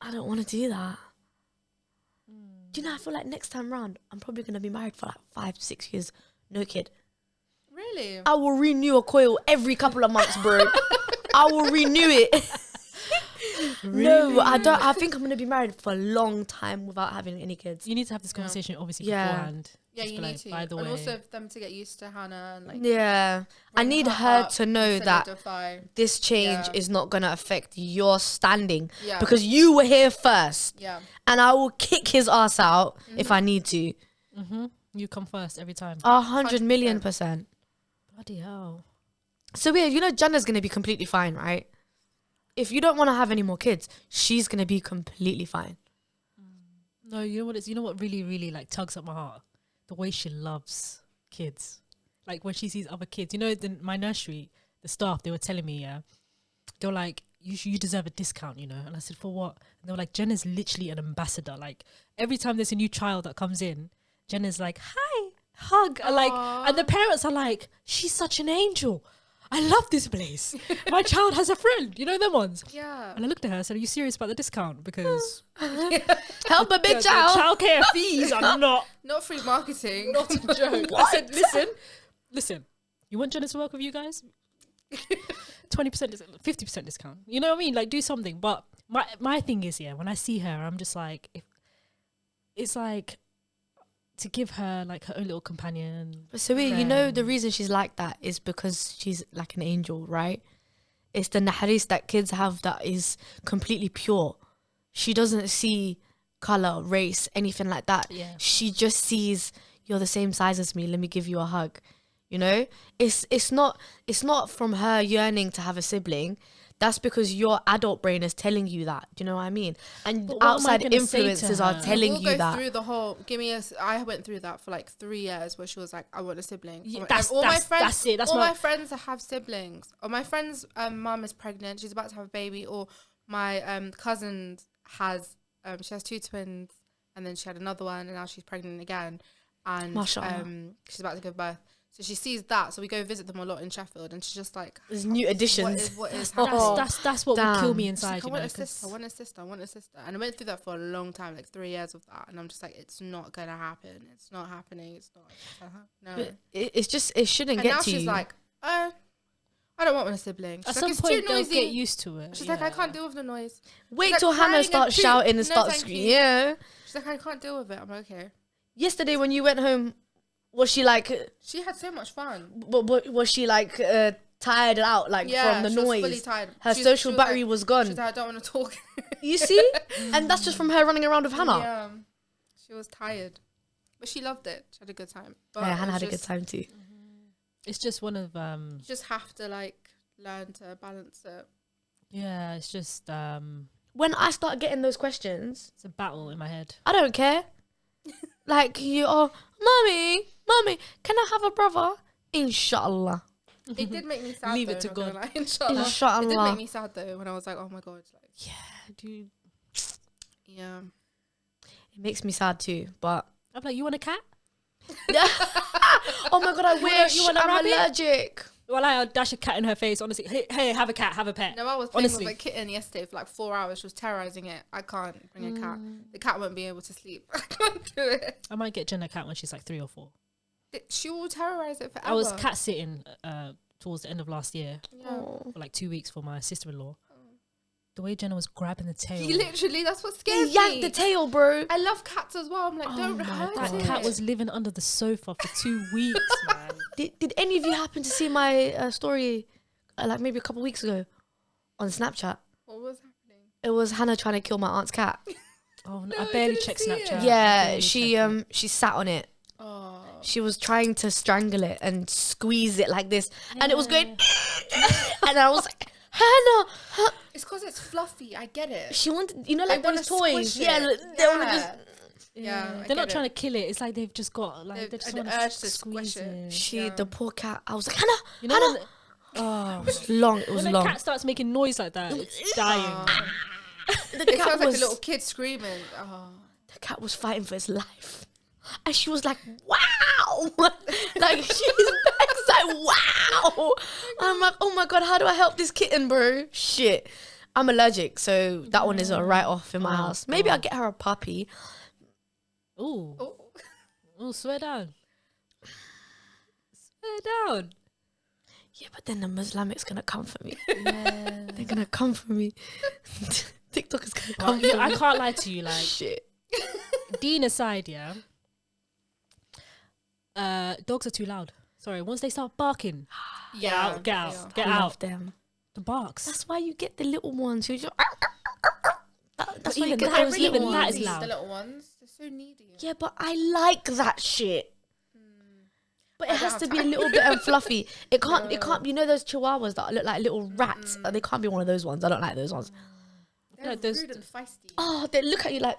I don't want to do that. Do you know, I feel like next time round, I'm probably going to be married for like 5-6 years, no kid. Really? I will renew a coil every couple of months, bro. I will renew it. No, I don't. I think I'm going to be married for a long time without having any kids. You need to have this conversation, obviously, Yeah. beforehand. Yeah, Just you be need like, to. by the And way, also for them to get used to Hannah and like. Yeah. I bring need her her up to know and that solidify. this change Yeah. is not going to affect your standing. Yeah. Because you were here first. Yeah. And I will kick his ass out if I need to. you come first every time. 100,000,000%. Bloody hell. So yeah, you know Jenna's gonna be completely fine, right? If you don't want to have any more kids, she's gonna be completely fine. No, you know what? You know what really, really like tugs at my heart? The way she loves kids. Like when she sees other kids. You know, my nursery, the staff, they were telling me, they were like, you deserve a discount, you know. And I said, for what? And they were like, Jenna's literally an ambassador. Like every time there's a new child that comes in, Jenna's like, hi, hug. And like, and the parents are like, she's such an angel. I love this place. My child has a friend. You know them ones. Yeah. And I looked at her and said, are you serious about the discount? Because Help a big child. childcare fees are not Not free marketing. not a joke. I said, listen. You want Jenna to work with you guys? 20%, 50% discount. You know what I mean? Like, do something. But my thing is, yeah, when I see her, I'm just like, it's like to give her like her own little companion. But so you know the reason she's like that is because she's like an angel, right? It's the naharis that kids have that is completely pure. She doesn't see color, race, anything like that. Yeah. She just sees you're the same size as me. Let me give you a hug. You know, it's not from her yearning to have a sibling. That's because your adult brain is telling you that. Do you know what I mean? And But what am I outside gonna say to influences are her? telling We'll you go that. through the whole. I went through that for like 3 years, where she was like, "I want a sibling." Yeah, And that's my friends, that's it. That's all my my friends that have siblings. Or my friend's mum is pregnant; she's about to have a baby. Or my cousin has she has 2 twins, and then she had another one, and now she's pregnant again, and Mashallah. she's about to give birth. So she sees that. So we go visit them a lot in Sheffield, and she's just like, There's new additions. What is Oh, happening? that's what would kill damn. me She's inside. like, I You want know, a sister, I want a sister, I want a sister. And I went through that for a long time, like 3 years of that. And I'm just like, it's not going to happen. It's not happening. It's not. No. But it's just, it shouldn't And get now to she's you. like, I don't want my sibling. at She's like, some it's point too they'll noisy. get used to it. She's like, I can't deal with the noise. Wait like till crying Hannah and starts poop. shouting and No, starts thank screaming. you. Yeah. She's like, I can't deal with it. I'm like, okay. Yesterday when you went home, was she like, She had so much fun. was she like tired out like from the she was fully noise? tired. Her She social was battery like, was gone. She's like, I don't want to talk. You see? And that's just from her running around with Hannah. Yeah. She was tired. But she loved it. She had a good time. But Yeah, it Hannah was had a good just- time too. It's just one of You just have to like learn to balance it. yeah. It's just When I start getting those questions, it's a battle in my head. I don't care. Like mommy, can I have a brother? Inshallah. It did make me sad. Leave though, it to not gonna God. lie. Inshallah. It did Inshallah. make me sad though when I was like, oh my god, like Dude, yeah. It makes me sad too, but I'm like, you want a cat? oh my god, I wish. you want a I'm rabbit? allergic. Well, I'll dash a cat in her face. Honestly, hey, have a cat, have a pet. No, I was playing Honestly. with a kitten yesterday for like 4 hours. She was terrorizing it. I can't bring a cat. The cat won't be able to sleep. I can't do it. I might get Jen a cat when she's like 3 or 4. She will terrorize it forever. I was cat sitting towards the end of last year Yeah. Oh. for like 2 weeks for my sister-in-law. The way Jenna was grabbing the tail. He literally, that's what He scares yanked me. the tail, bro. I love cats as well. I'm like, Oh don't my hurt God. That it. cat was living under the sofa for 2 weeks, man. Did any of you happen to see my story like maybe a couple weeks ago on Snapchat? What was happening? It was Hannah trying to kill my aunt's cat. Oh, no, No, I I barely didn't checked see it. Snapchat. I Yeah, barely she checked it. she sat on it. Oh. She was trying to strangle it and squeeze it like this, and it was going. And I was like, Hannah. It's because it's fluffy. I get it. She wanted, you know, like They wanna those toys. squish Yeah, it. they want to just. Yeah, They're not trying to kill it. It's like they've just got like They've they just an want urge to to squeeze squish it. it. She, Yeah. the poor cat. I was like, Hannah. You know, Hannah. when oh, It was long. It was when a long. cat starts making noise like that, it's dying. The It cat sounds like a was. little kid screaming. Oh. The cat was fighting for its life, and she was like, "Wow!" Like she was like, "Wow!" I'm like, "Oh my god, how do I help this kitten, bro?" Shit, I'm allergic, so that one is a write off in my house. Maybe I'll get her a puppy. Ooh, Oh. oh, swear down, swear down. Yeah, but then the Muslimic's gonna come for me. They're gonna come for me. TikTok is gonna come for me. I can't lie to you, like Shit. Dean aside, yeah. Dogs are too loud. Sorry, once they start barking, get out, get out, Yeah. get I love out. them. The barks. That's why you get the little ones who just. That's why you even get that- those even little that ones. is loud. The little ones. They're so needy. Yeah, but I like that shit. But it I has don't to have be a time. little bit and fluffy. It can't. It can't. You know those chihuahuas that look like little rats. They can't be one of those ones. I don't like those ones. They're Like those- rude and feisty. Oh, they look at you like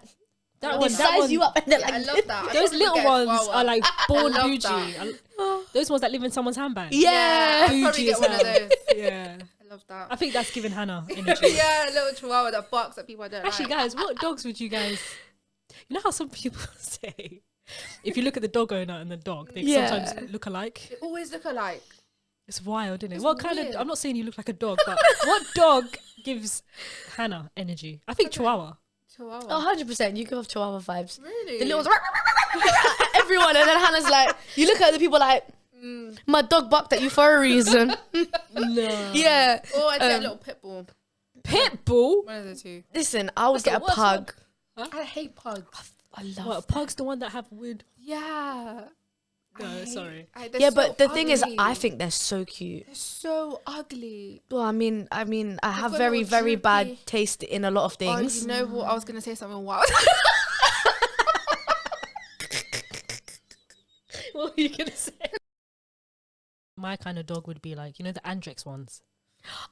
That they one, that size one. you up and they're Yeah, I like. love that. I Those probably little get a ones chihuahua. are like born love bougie. that. Those ones that live in someone's handbag. Yeah. I'll probably Bougie get as one of hell. those. Yeah. I love that. I think that's giving Hannah energy. Yeah, a little chihuahua that barks at people I don't Actually, like. guys, what dogs would you guys? You know how some people say, if you look at the dog owner and the dog, they Yeah. sometimes look alike. They always look alike. It's wild, isn't it? It's What kind weird. of? I'm not saying you look like a dog, but what dog gives Hannah energy? I think Chihuahua. Chihuahua. Oh, 100%. You give off chihuahua vibes. Really? The little ones. Everyone. And then Hannah's like, you look at the people like, my dog barked at you for a reason. No. Yeah. Or I'd get a little pit bull. Pitbull. One of the two. Listen, I would What's the get a worst pug. I hate pugs. I love What? A pug's the one that have wood. Yeah. No, sorry. They're Yeah, so but the thing is, ugly. I think they're so cute. they're so ugly. Well, I mean, I have got very, little very droopy- bad taste in a lot of Oh, things. you know what? I was gonna say something wild. What were you gonna say? My kind of dog would be like, you know, the Andrex ones.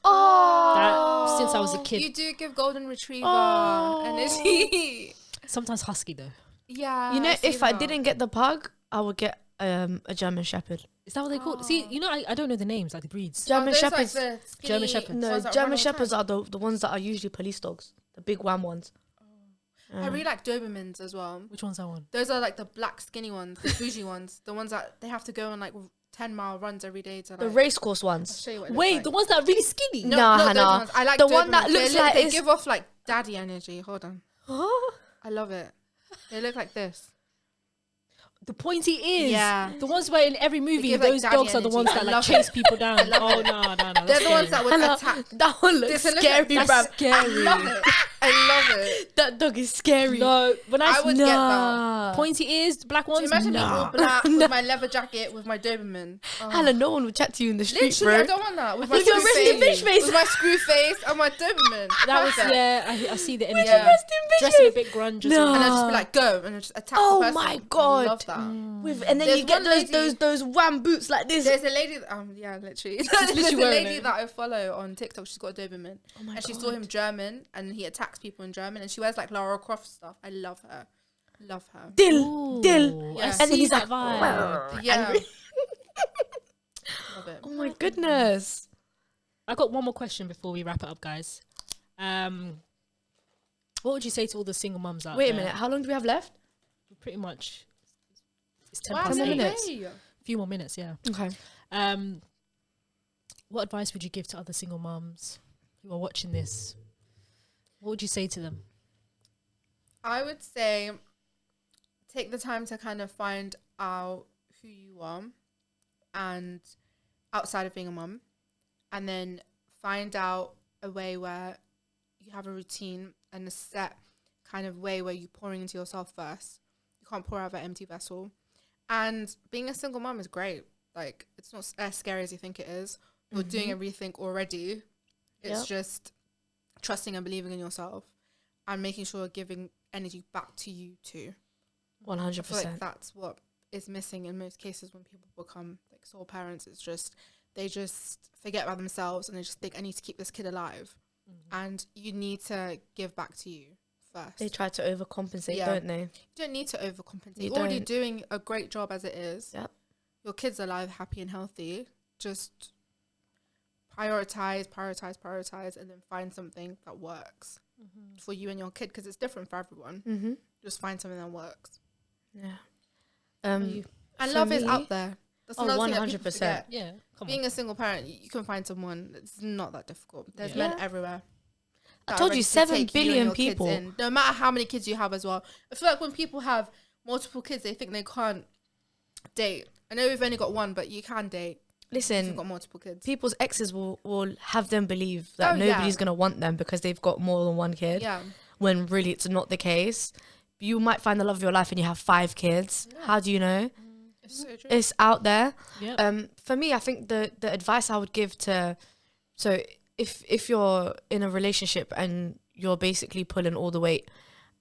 Oh, That, since I was a kid. You do give golden retriever Oh. energy. Sometimes husky though. Yeah. you know, I see if I that. didn't get the pug, I would get a German Shepherd. Is that what they call? See, you know, I don't know the names, like the breeds. German those, like, Shepherds. the skinny German Shepherds. No, ones that run German all the Shepherds time. are the ones that are usually police dogs, the big wham ones. I really like Dobermans as well. Which one's that one? Those are like the black skinny ones, the bougie ones, the ones that they have to go on like 10-mile runs every day to like. The race course I'll ones. show you what it looks Wait, like. the ones that are really skinny. No, Nah, not those Hannah. ones. I like The one that Dobermans. looks they like they it's- give off like daddy energy. Hold on, I love it. They look like this. The pointy ears. Yeah. The ones where in every movie give, like, those daddy dogs are the energy. ones I that like love chase it. people down. love Oh it. no, no, no. They're That's the ones that scary. would Hannah, attack. that one looks Listen, look scary, at- bruv. That's I scary. love it. I love it. That dog is scary. No, when I would get that. pointy ears, black Do you ones. imagine me Nah. all black with my leather jacket with my Doberman? Oh. Hannah, no one would chat to you in the street, Literally, I bro. don't want that. With my With your screw resting face. bitch face. With my screw face and my Doberman. That was Perfect. I see the energy. Yeah. Resting bitch Dressing a face. bit grunge. No. And I'd just be like, go, and I'd just attack Oh the person. my I God. love that. With, and then There's you get one lady- those wham boots like this. There's a lady, yeah, literally. There's literally a wearing lady it. that I follow on TikTok. She's got a Doberman, Oh my and she God. saw him German, and he attacks people in German, and she wears like Lara Croft stuff. I love her, love her. Dill, dill. I Yeah. And then see he's that like, vibe. Yeah, love it. oh my goodness. I got one more question before we wrap it up, guys. What would you say to all the single mums out Wait a there? minute. How long do we have left? Pretty much. It's 10 Wow, past 10 8. minutes. hey. A few more minutes, yeah. Okay. What advice would you give to other single mums who are watching this? What would you say to them? I would say take the time to kind of find out who you are and outside of being a mum, and then find out a way where you have a routine and a set kind of way where you're pouring into yourself first. You can't pour out of an empty vessel. And being a single mum is great. Like, it's not as scary as you think it is. You're doing everything already. It's Yep. just trusting and believing in yourself and making sure you're giving energy back to you too. 100%. I feel like that's what is missing in most cases when people become like sole parents. It's just they just forget about themselves and they just think, I need to keep this kid alive. And you need to give back to you first. They try to overcompensate, don't they? You don't need to overcompensate. You You're already don't. doing a great job as it is. Yep. Your kid's alive, happy and healthy. Just prioritize, and then find something that works for you and your kid, because it's different for everyone. Mm-hmm. Just find something that works. Yeah. And for love is me- out there. That's Oh, another thing that people 100%. forget. Yeah, come on. Being a single parent, you can find someone. It's not that difficult. There's Yeah. men everywhere. I that told are you, ready to 7 take you and billion your kids people. in, no matter how many kids you have as well. I feel like when people have multiple kids, they think they can't date. I know we've only got one, but you can date if you've Listen, got multiple kids. people's exes will have them believe that Oh, yeah. nobody's going to want them because they've got more than one kid, Yeah. when really it's not the case. You might find the love of your life and you have 5 kids. How do you know? It's so true. It's out there. Yeah. For me, I think the advice I would give to, so if you're in a relationship and you're basically pulling all the weight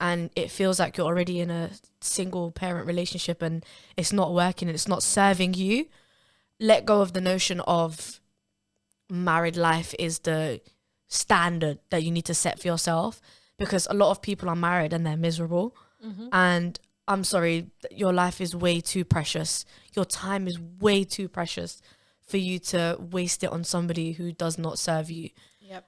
and it feels like you're already in a single parent relationship and it's not working and it's not serving you, let go of the notion of married life is the standard that you need to set for yourself, because a lot of people are married and they're miserable. And I'm sorry, your life is way too precious. Your time is way too precious for you to waste it on somebody who does not serve you. Yep.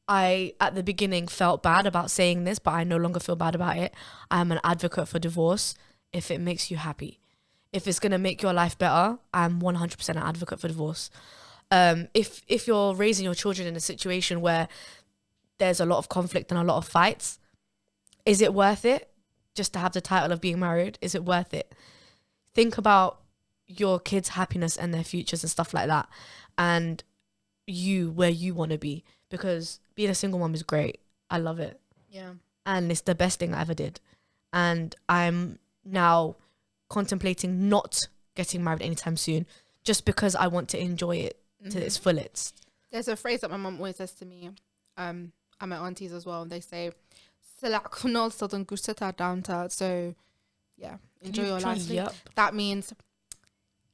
I, at the beginning, felt bad about saying this, but I no longer feel bad about it. I am an advocate for divorce if it makes you happy. If it's going to make your life better, I'm 100% an advocate for divorce. If you're raising your children in a situation where there's a lot of conflict and a lot of fights, is it worth it just to have the title of being married? Is it worth it? Think about your kids' happiness and their futures and stuff like that, and where you want to be, because being a single mom is great. I love it. Yeah. And it's the best thing I ever did. And I'm now contemplating not getting married anytime soon, just because I want to enjoy it to its fullest. There's a phrase that my mum always says to me, and my aunties as well, and they say, so yeah, enjoy your life. Yep. That means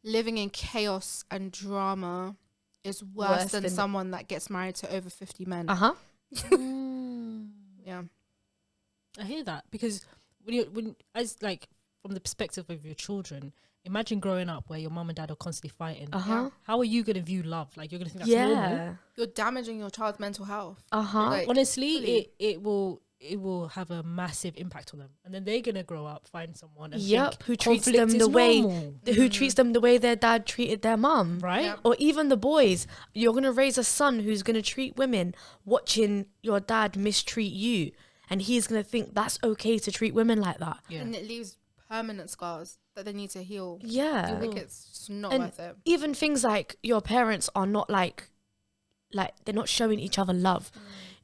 living in chaos and drama is worse than someone that gets married to over 50 men. Uh-huh. Yeah. I hear that, because when as like from the perspective of your children, imagine growing up where your mum and dad are constantly fighting. Uh-huh. How are you gonna view love? Like, you're gonna think that's normal. Yeah. You're damaging your child's mental health. Uh-huh. Like, Honestly, fully. it will have a massive impact on them, and then they're gonna grow up, find someone, and Yep, think who treats conflict them is the way normal, who treats them the way their dad treated their mum. right? Yep. Or even the boys. You're going to raise a son who's going to treat women watching your dad mistreat you. And he's going to think that's okay to treat women like that. Yeah. And it leaves permanent scars that they need to heal. Yeah. Like, it's just not And worth it. even things like your parents are not like they're not showing each other love.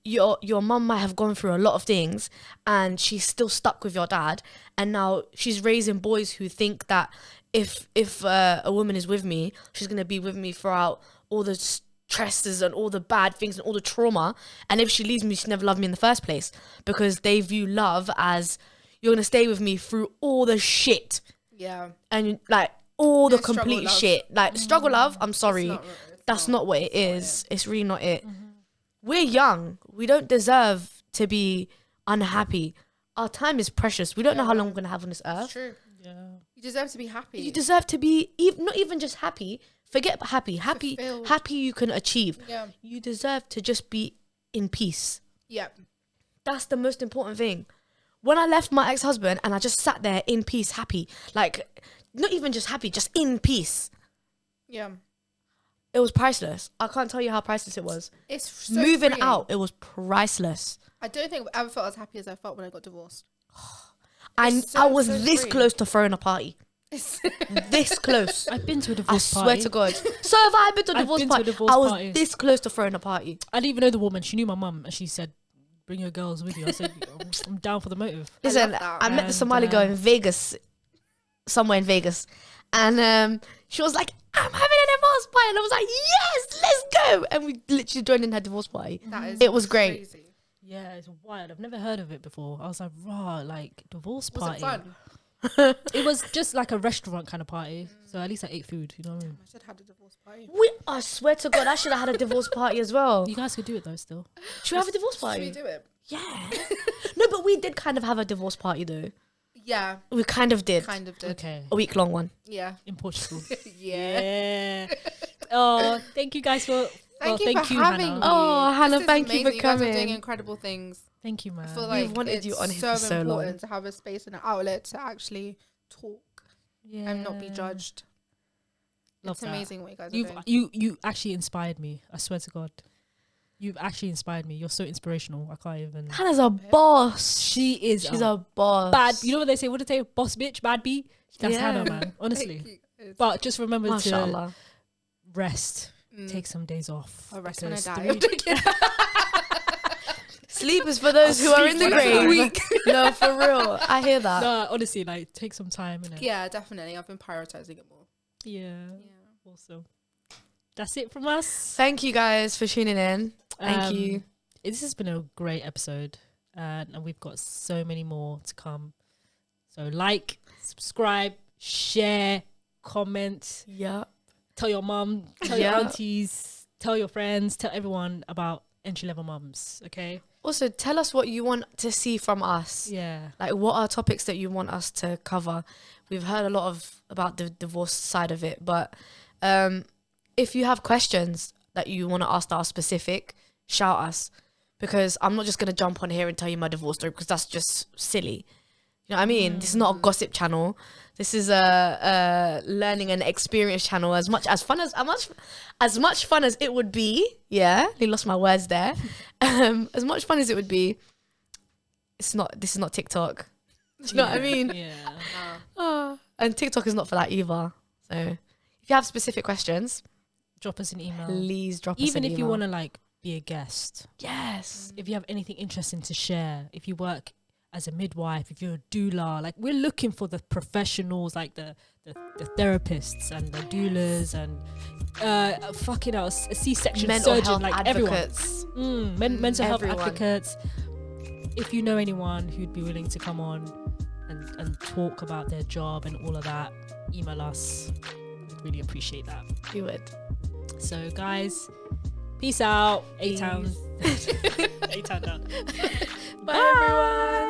Your mum might have gone through a lot of things and she's still stuck with your dad, and now she's raising boys who think that if a woman is with me, she's going to be with me throughout all the stresses and all the bad things and all the trauma, and if she leaves me, she never loved me in the first place, because they view love as you're going to stay with me through all the shit Yeah. and like all the No struggle complete love. shit, like struggle love. I'm sorry, It's that's not what it is. It's really not it. We're young. We don't deserve to be unhappy. Our time is precious. We don't know how long we're gonna have on this It's earth. true. Yeah. You deserve to be happy. You deserve to be not even just happy. Forget about happy. Fulfilled. Happy you can achieve. Yeah. You deserve to just be in peace. Yep. That's the most important thing. When I left my ex-husband and I just sat there in peace, happy, like not even just happy, just in peace. Yeah. It was priceless. I can't tell you how priceless it was. It's so Moving freeing. out, it was priceless. I don't think I've ever felt as happy as I felt when I got divorced. And It's so, I was so this freeing. close to throwing a party. It's This close. I've been to a I divorce swear party. to God. So if I had been to a I've divorce been to a party, divorce I was party. this close to throwing a party. I didn't even know the woman. She knew my mum, and she said, "Bring your girls with you." I said, "I'm down for the motive." Listen, love that. I met the And, Somali girl in Vegas, somewhere in Vegas, and she was like, "I'm having a divorce party," and I was like, "Yes, let's go!" And we literally joined in her divorce party. that is It was great. crazy. Yeah, it's wild. I've never heard of it before. I was like, "Raw, like divorce Was party." it fun? It was just like a restaurant kind of party. So at least I ate food, you know what I mean? I should have had a divorce party. I swear to God, I should have had a divorce party as well. You guys could do it though still. Should we have a divorce Should party? we do it? Yeah. No, but we did kind of have a divorce party though. Yeah, We kind of did. kind of did. Okay. A week-long one. Yeah. In Portugal. Yeah. Yeah. Oh, thank you guys for Thank you for you, having Hannah. me. Oh, Hannah, This is thank you for amazing. You guys are doing coming. incredible things. Thank you, man. I feel We've like wanted it's you on here so for so long. important to have a space and an outlet to actually talk and not be judged. Love It's that. amazing what you guys are doing. You actually inspired me. I swear to God. You've actually inspired me. You're so inspirational. I can't even. Hannah's a boss. She's a boss. bad. You know what they say? What do they say? Boss bitch, bad bee. That's Yeah. Hannah, man. Honestly. Thank you. It's- But just remember to Mashallah. rest. Mm. Take some days off. I'll rest when I because die. Sleep is for those who are in the Sleep when I grave. die. No, for real. I hear that. No, honestly, like take some time. Innit? Yeah, definitely. I've been prioritizing it more. Yeah. Yeah. Also, that's it from us. Thank you guys for tuning in. Thank you. This has been a great episode, and we've got so many more to come. So like, subscribe, share, comment, Yeah. tell your mum, tell your Yeah. aunties, tell your friends, tell everyone about entry level mums. Okay. Also, tell us what you want to see from us. Yeah. Like, what are topics that you want us to cover? We've heard a lot about the divorce side of it, but if you have questions that you want to ask that are specific, shout us, because I'm not just going to jump on here and tell you my divorce story, because that's just silly. You know what I mean? This is not a gossip channel. This is a learning and experience channel. As much fun as it would be. Yeah, I lost my words there. As much fun as it would be, this is not TikTok. Do you know what I mean? Yeah. And TikTok is not for that either. So if you have specific questions, Drop us an email. please drop us an Even if you email. want to like be a guest. Yes. If you have anything interesting to share, if you work as a midwife, if you're a doula, like we're looking for the professionals, like the therapists and the doulas and fucking a C-section Mental surgeon, health like advocates. everyone. Mental health Everyone. advocates. If you know anyone who'd be willing to come on and talk about their job and all of that, email us. We'd really appreciate that. You would. So guys, peace out. Peace. A-Town. A-Town down. Bye everyone.